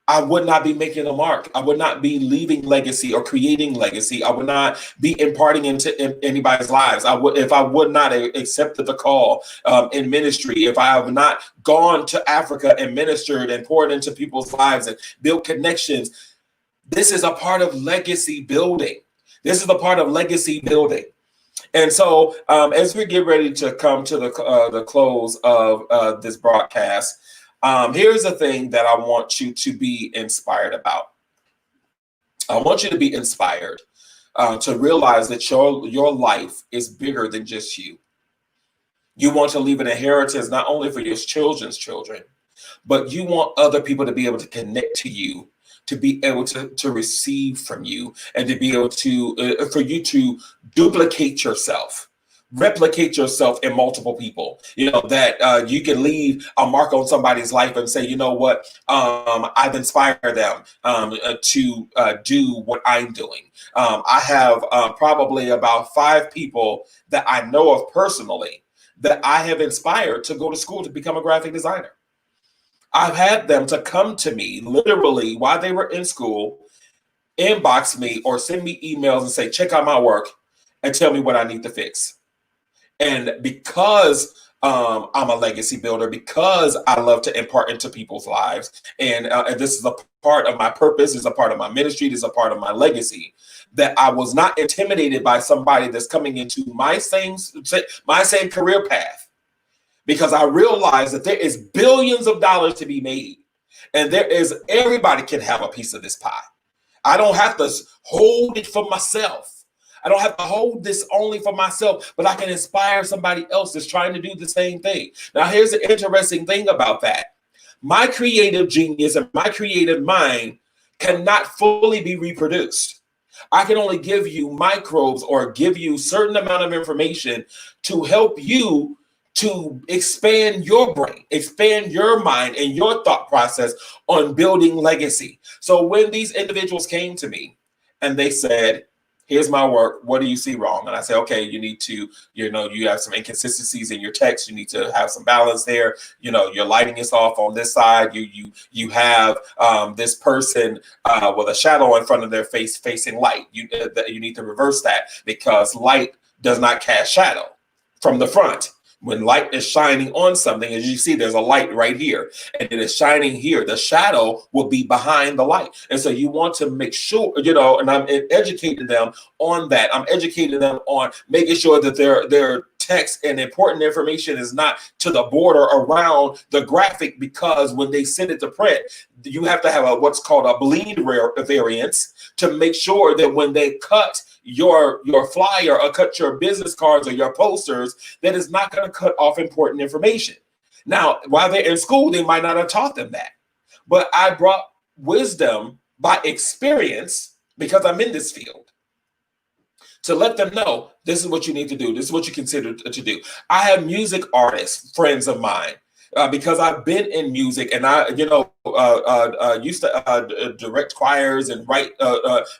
S1: I would not be making a mark. I would not be leaving legacy or creating legacy. I would not be imparting into anybody's lives. If I would not have accepted the call in ministry, if I have not gone to Africa and ministered and poured into people's lives and built connections. This is a part of legacy building. This is a part of legacy building. And so as we get ready to come to the close of this broadcast, here's the thing that I want you to be inspired about. I want you to be inspired to realize that your life is bigger than just you. You want to leave an inheritance not only for your children's children, but you want other people to be able to connect to you, to be able to receive from you, and to be able to for you to duplicate yourself. Replicate yourself in multiple people, that you can leave a mark on somebody's life and say, you know what, I've inspired them to do what I'm doing. I have probably about 5 people that I know of personally that I have inspired to go to school to become a graphic designer. I've had them to come to me literally while they were in school, inbox me or send me emails and say, check out my work and tell me what I need to fix. And because I'm a legacy builder, because I love to impart into people's lives, and this is a part of my purpose, is a part of my ministry, is a part of my legacy, that I was not intimidated by somebody that's coming into my same career path, because I realized that there is billions of dollars to be made, and everybody can have a piece of this pie. I don't have to hold it for myself. I don't have to hold this only for myself, but I can inspire somebody else that's trying to do the same thing. Now, here's the interesting thing about that. My creative genius and my creative mind cannot fully be reproduced. I can only give you microbes or give you a certain amount of information to help you to expand your brain, expand your mind and your thought process on building legacy. So when these individuals came to me and they said, here's my work, what do you see wrong? And I say, okay, you need to, you have some inconsistencies in your text. You need to have some balance there. Your lighting is off on this side. You have this person with a shadow in front of their face facing light. You need to reverse that, because light does not cast shadow from the front. When light is shining on something, as you see, there's a light right here, and it is shining here. The shadow will be behind the light. And so you want to make sure, and I'm educating them on that. I'm educating them on making sure that their text and important information is not to the border around the graphic, because when they send it to print, you have to have what's called a bleed variance to make sure that when they cut your flyer or cut your business cards or your posters, that is not going to cut off important information. Now, while they're in school, they might not have taught them that, but I brought wisdom by experience, because I'm in this field, to let them know this is what you need to do. This is what you consider to do. I have music artists, friends of mine, because I've been in music, and I, used to direct choirs and write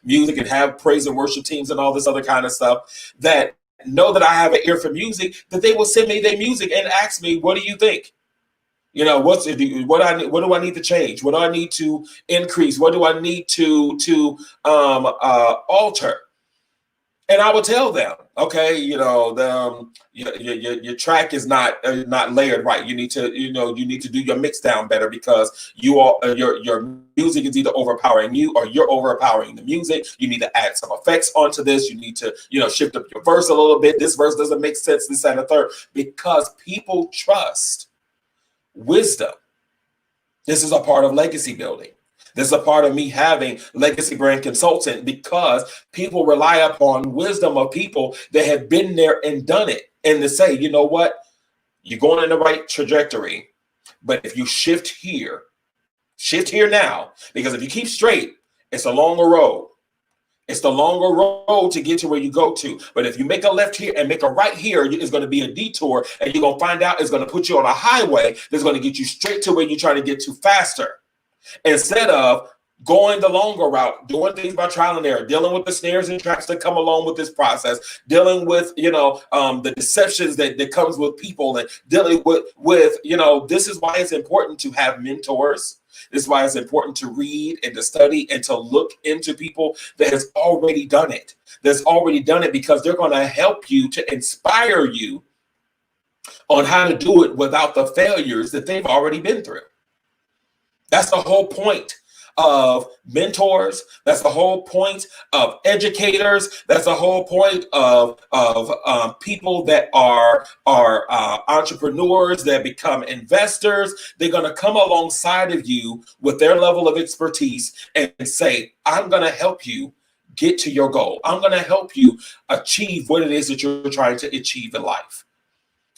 S1: music and have praise and worship teams and all this other kind of stuff, that know that I have an ear for music, that they will send me their music and ask me, what do you think? What do I need to change? What do I need to increase? What do I need to alter? And I would tell them, okay, your track is not layered right. You need to, you need to do your mix down better, because your music is either overpowering you or you're overpowering the music. You need to add some effects onto this. You need to, shift up your verse a little bit. This verse doesn't make sense, this and the third, because people trust wisdom. This is a part of legacy building. This is a part of me having legacy brand consultant, because people rely upon wisdom of people that have been there and done it, and to say, you know what, you're going in the right trajectory, but if you shift here now, because if you keep straight, it's a longer road. It's the longer road to get to where you go to. But if you make a left here and make a right here, it's going to be a detour, and you're going to find out it's going to put you on a highway that's going to get you straight to where you're trying to get to faster. Instead of going the longer route, doing things by trial and error, dealing with the snares and traps that come along with this process, dealing with, the deceptions that comes with people, and dealing with, this is why it's important to have mentors. This is why it's important to read and to study and to look into people that has already done it. That's already done it, because they're going to help you, to inspire you on how to do it without the failures that they've already been through. That's the whole point of mentors. That's the whole point of educators. That's the whole point of people that are entrepreneurs that become investors. They're going to come alongside of you with their level of expertise and say, I'm going to help you get to your goal. I'm going to help you achieve what it is that you're trying to achieve in life.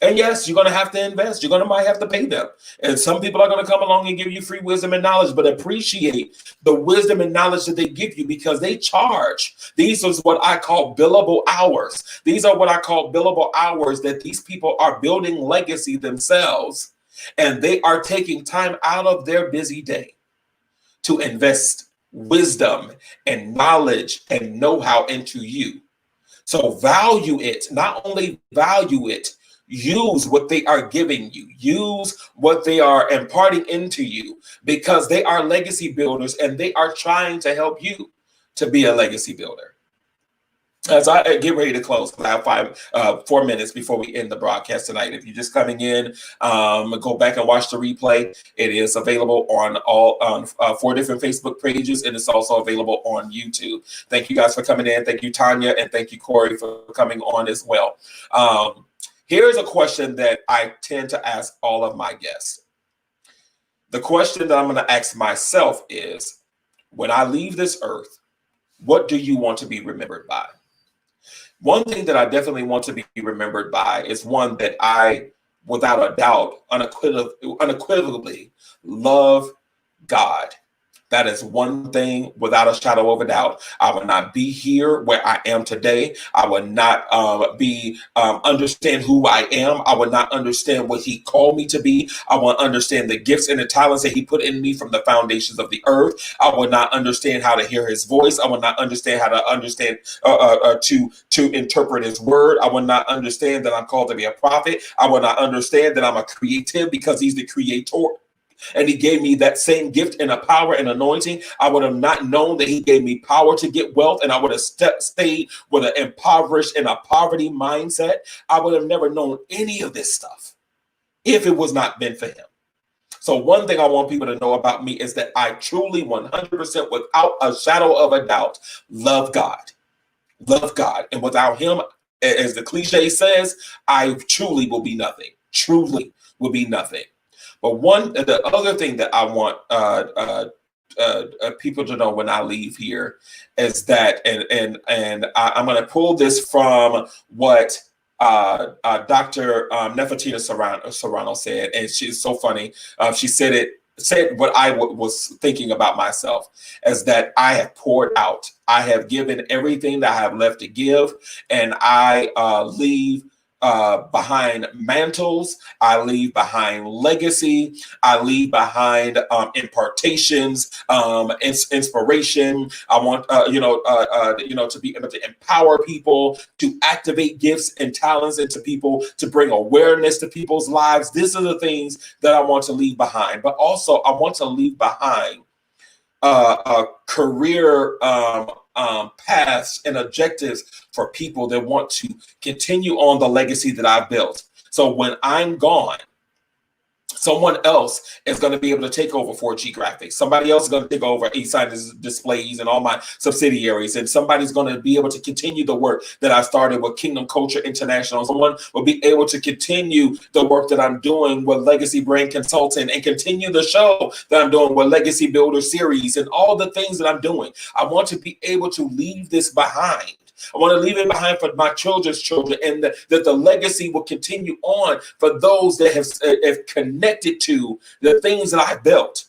S1: And yes, you're going to have to invest. Might have to pay them. And some people are going to come along and give you free wisdom and knowledge, but appreciate the wisdom and knowledge that they give you, because they charge. These is what I call billable hours. These are what I call billable hours, that these people are building legacy themselves, and they are taking time out of their busy day to invest wisdom and knowledge and know-how into you. So value it. Not only value it, use what they are giving you. Use what they are imparting into you, because they are legacy builders, and they are trying to help you to be a legacy builder. As I get ready to close, I have 4 minutes before we end the broadcast tonight. If you're just coming in, go back and watch the replay. It is available on 4 different Facebook pages, and it's also available on YouTube. Thank you guys for coming in. Thank you, Tanya, and thank you, Corey, for coming on as well. Here's a question that I tend to ask all of my guests. The question that I'm going to ask myself is, when I leave this earth, what do you want to be remembered by? One thing that I definitely want to be remembered by is one that I, without a doubt, unequivocally love God. That is one thing without a shadow of a doubt. I would not be here where I am today. I would not understand who I am. I would not understand what he called me to be. I would understand the gifts and the talents that he put in me from the foundations of the earth. I would not understand how to hear his voice. I would not understand how to understand to interpret his word. I would not understand that I'm called to be a prophet. I would not understand that I'm a creative, because he's the creator. And he gave me that same gift and a power and anointing. I would have not known that he gave me power to get wealth, and I would have stayed with an impoverished and a poverty mindset. I would have never known any of this stuff if it was not been for him. So one thing I want people to know about me is that I truly 100%, without a shadow of a doubt, love God. Love God. And without him, as the cliche says, I truly will be nothing. Truly will be nothing. But the other thing that I want people to know when I leave here is that, and I'm going to pull this from what Dr. Nefertina Serrano said, and she's so funny. She said what I was thinking about myself, is that I have poured out. I have given everything that I have left to give, and I leave behind mantles. I leave behind legacy. I leave behind impartations, inspiration. I want to be able to empower people, to activate gifts and talents into people, to bring awareness to people's lives. These are the things that I want to leave behind. But also, I want to leave behind a career paths and objectives for people that want to continue on the legacy that I've built. So when I'm gone, someone else is going to be able to take over 4G Grafx. Somebody else is going to take over A-Sign Displays and all my subsidiaries. And somebody's going to be able to continue the work that I started with Kingdom Culture International. Someone will be able to continue the work that I'm doing with Legacy Brand Consultant and continue the show that I'm doing with Legacy Builder Series and all the things that I'm doing. I want to be able to leave this behind. I want to leave it behind for my children's children, and that the legacy will continue on for those that have connected to the things that I built,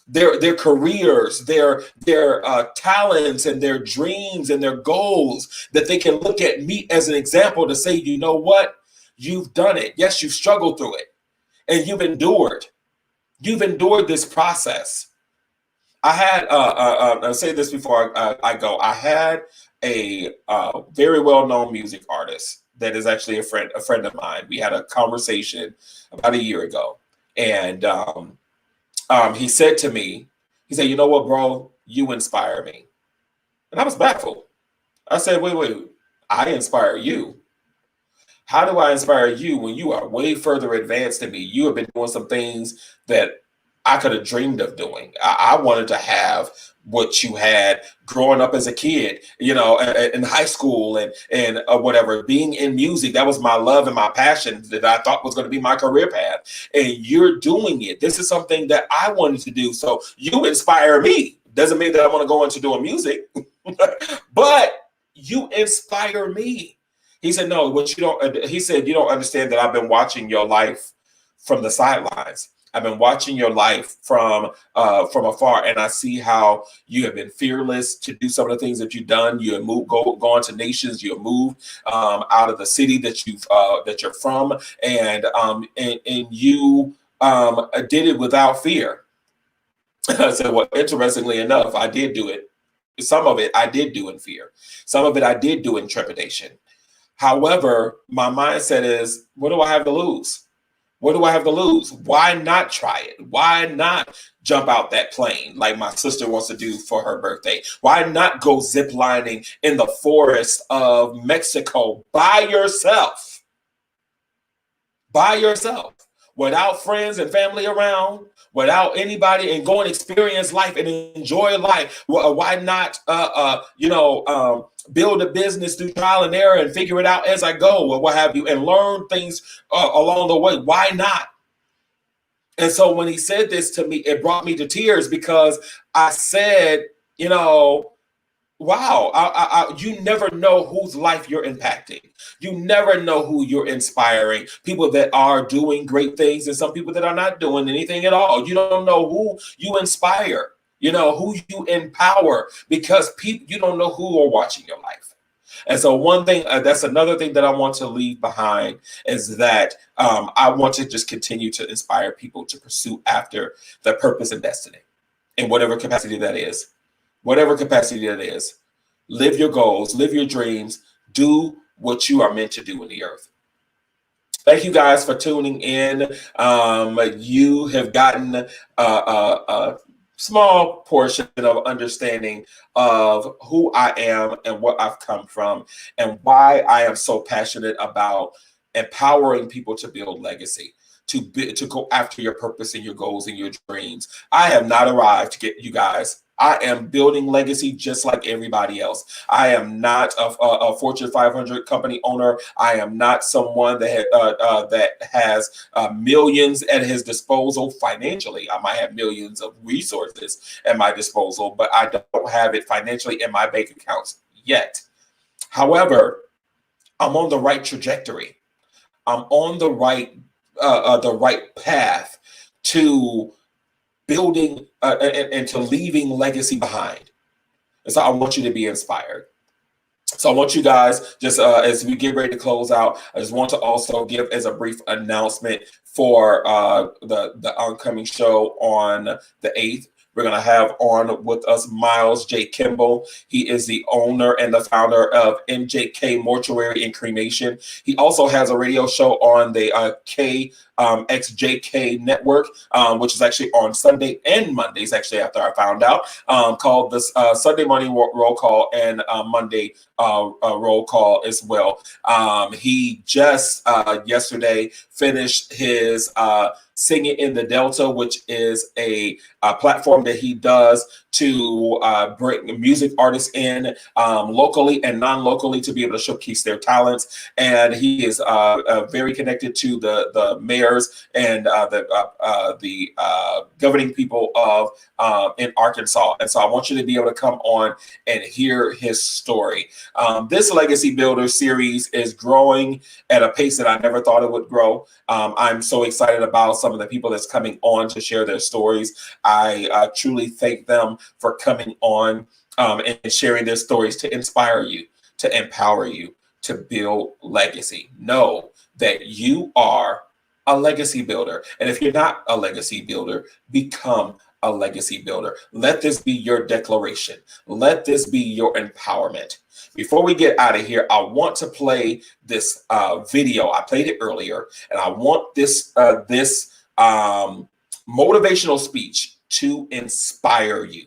S1: their careers, their talents, and their dreams and their goals. That they can look at me as an example to say, you know what, you've done it. Yes, you've struggled through it, and you've endured. You've endured this process. I had I'll say this before I go. I had a very well-known music artist that is actually a friend of mine. We had a conversation about a year ago, and he said to me, he said, "You know what, bro? You inspire me." And I was baffled. I said, "Wait, I inspire you? How do I inspire you when you are way further advanced than me? You have been doing some things that I could have dreamed of doing. I wanted to have what you had growing up as a kid, you know, in high school and whatever, being in music. That was my love and my passion that I thought was going to be my career path. And you're doing it. This is something that I wanted to do. So you inspire me. Doesn't mean that I want to go into doing music, but you inspire me." He said, "No, what you don't," he said, "You don't understand that I've been watching your life from the sidelines. I've been watching your life from afar, and I see how you have been fearless to do some of the things that you've done. You have moved, gone to nations. You have moved out of the city that you're from, and you did it without fear." I said, "Well, interestingly enough, I did do it. Some of it I did do in fear. Some of it I did do in trepidation. However, my mindset is, what do I have to lose? What do I have to lose? Why not try it? Why not jump out that plane like my sister wants to do for her birthday? Why not go zip lining in the forest of Mexico by yourself? By yourself, without friends and family around, without anybody, and go and experience life and enjoy life. Why not, build a business through trial and error and figure it out as I go, or what have you, and learn things along the way? Why not?" And so when he said this to me, it brought me to tears, because I said, you know, wow, you never know whose life you're impacting. You never know who you're inspiring. People that are doing great things and some people that are not doing anything at all. You don't know who you inspire, you know, who you empower, because you don't know who are watching your life. And so one thing, that's another thing that I want to leave behind, is that I want to just continue to inspire people to pursue after their purpose and destiny in whatever capacity that is. Whatever capacity that is. Live your goals, live your dreams, do what you are meant to do in the earth. Thank you guys for tuning in. You have gotten a small portion of understanding of who I am and what I've come from, and why I am so passionate about empowering people to build legacy, to go after your purpose and your goals and your dreams. I have not arrived to get you guys. I am building legacy just like everybody else. I am not a Fortune 500 company owner. I am not someone that has millions at his disposal financially. I might have millions of resources at my disposal, but I don't have it financially in my bank accounts yet. However, I'm on the right trajectory. I'm on the right path to building and to leaving legacy behind. And so I want you to be inspired. So I want you guys, just as we get ready to close out, I just want to also give as a brief announcement for the oncoming show on the 8th. We're going to have on with us Miles J. Kimball. He is the owner and the founder of MJK Mortuary and Cremation. He also has a radio show on the XJK network, which is actually on Sunday and Mondays, actually, after I found out, called this Sunday morning roll call and Monday roll call as well. He just yesterday finished his Singing in the Delta, which is a platform that he does to bring music artists in locally and non-locally to be able to showcase their talents. And he is very connected to the mayors and the governing people of in Arkansas. And so I want you to be able to come on and hear his story. This Legacy Builder series is growing at a pace that I never thought it would grow. I'm so excited about some of the people that's coming on to share their stories. I truly thank them for coming on and sharing their stories to inspire you, to empower you, to build legacy. Know that you are a legacy builder. And if you're not a legacy builder, become a legacy builder. Let this be your declaration. Let this be your empowerment. Before we get out of here, I want to play this video. I played it earlier, and I want this motivational speech to inspire you.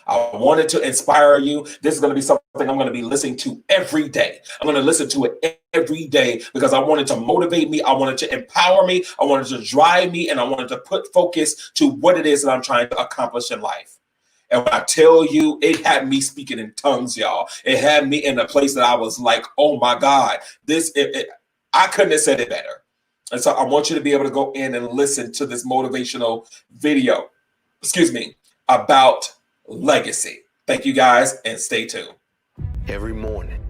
S1: I wanted to inspire you. This is going to be something I'm going to be listening to every day. I'm going to listen to it every day because I wanted to motivate me. I wanted to empower me. I wanted to drive me, and I wanted to put focus to what it is that I'm trying to accomplish in life. And when I tell you, it had me speaking in tongues, y'all. It had me in a place that I was like, oh my God, I couldn't have said it better. And so I want you to be able to go in and listen to this motivational video, about legacy. Thank you guys, and stay tuned.
S3: Every morning,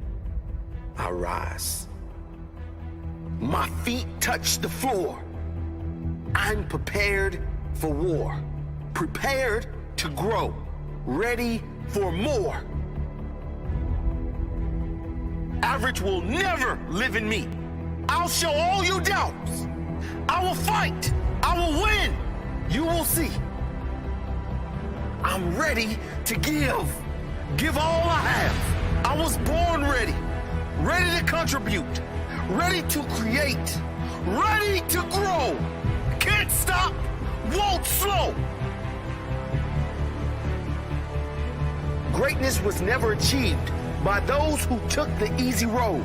S3: I rise. My feet touch the floor. I'm prepared for war, prepared to grow, ready for more. Average will never live in me. I'll show all you doubts. I will fight. I will win. You will see. I'm ready to give all I have. I was born ready to contribute, ready to create, ready to grow. Can't stop, won't slow. Greatness was never achieved by those who took the easy road.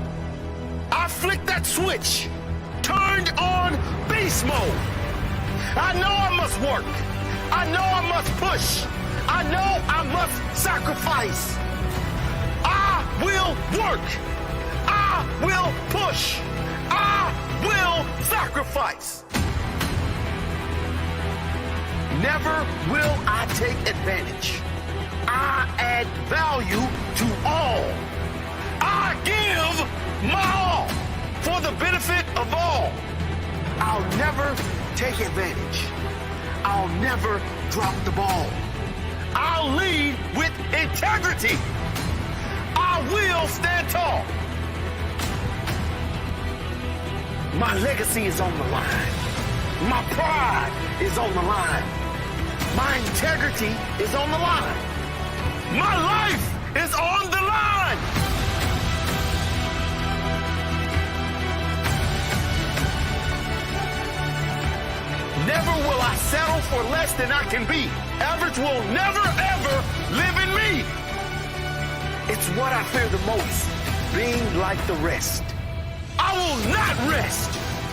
S3: I flicked that switch, turned on beast mode. I know I must work. I know I must push. I know I must sacrifice. I will work. I will push. I will sacrifice. Never will I take advantage. I add value to all. I give my all for the benefit of all. I'll never take advantage. I'll never drop the ball. I'll lead with integrity. I will stand tall. My legacy is on the line. My pride is on the line. My integrity is on the line. My life is on the line. Never will I settle for less than I can be. Average will never, ever live in me. It's what I fear the most, being like the rest. I will not rest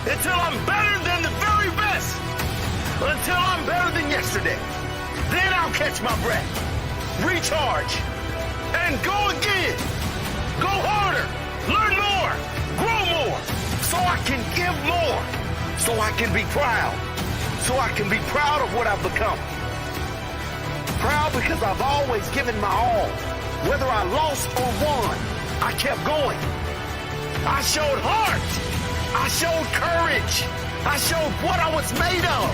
S3: until I'm better than the very best. Until I'm better than yesterday. Then I'll catch my breath, recharge, and go again. Go harder, learn more, grow more, so I can give more, so I can be proud. So I can be proud of what I've become. Proud because I've always given my all. Whether I lost or won, I kept going. I showed heart. I showed courage. I showed what I was made of.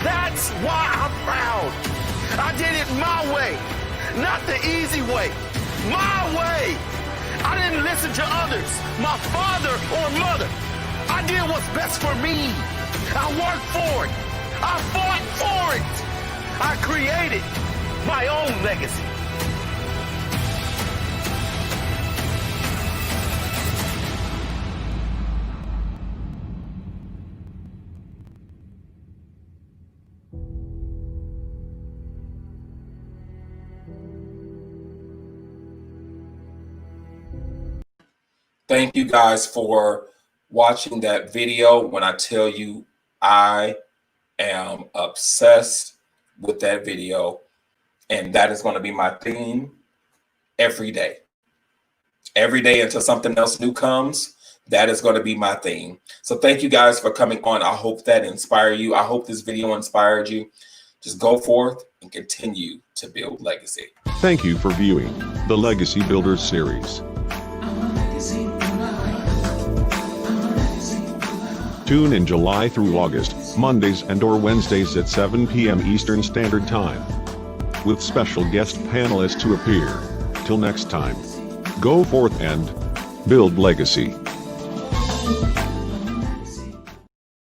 S3: That's why I'm proud. I did it my way, not the easy way. My way. I didn't listen to others, my father or mother. I did what's best for me. I worked for it. I fought for it. I created my own legacy.
S1: Thank you guys for watching that video. When I tell you I am obsessed with that video, and that is going to be my theme every day. Every day until something else new comes, that is going to be my theme. So thank you guys for coming on. I hope that inspired you. I hope this video inspired you. Just go forth and continue to build legacy.
S2: Thank you for viewing the Legacy Builders series. Tune in July through August, Mondays and/or Wednesdays at 7 p.m. Eastern Standard Time, with special guest panelists to appear. Till next time, go forth and build legacy.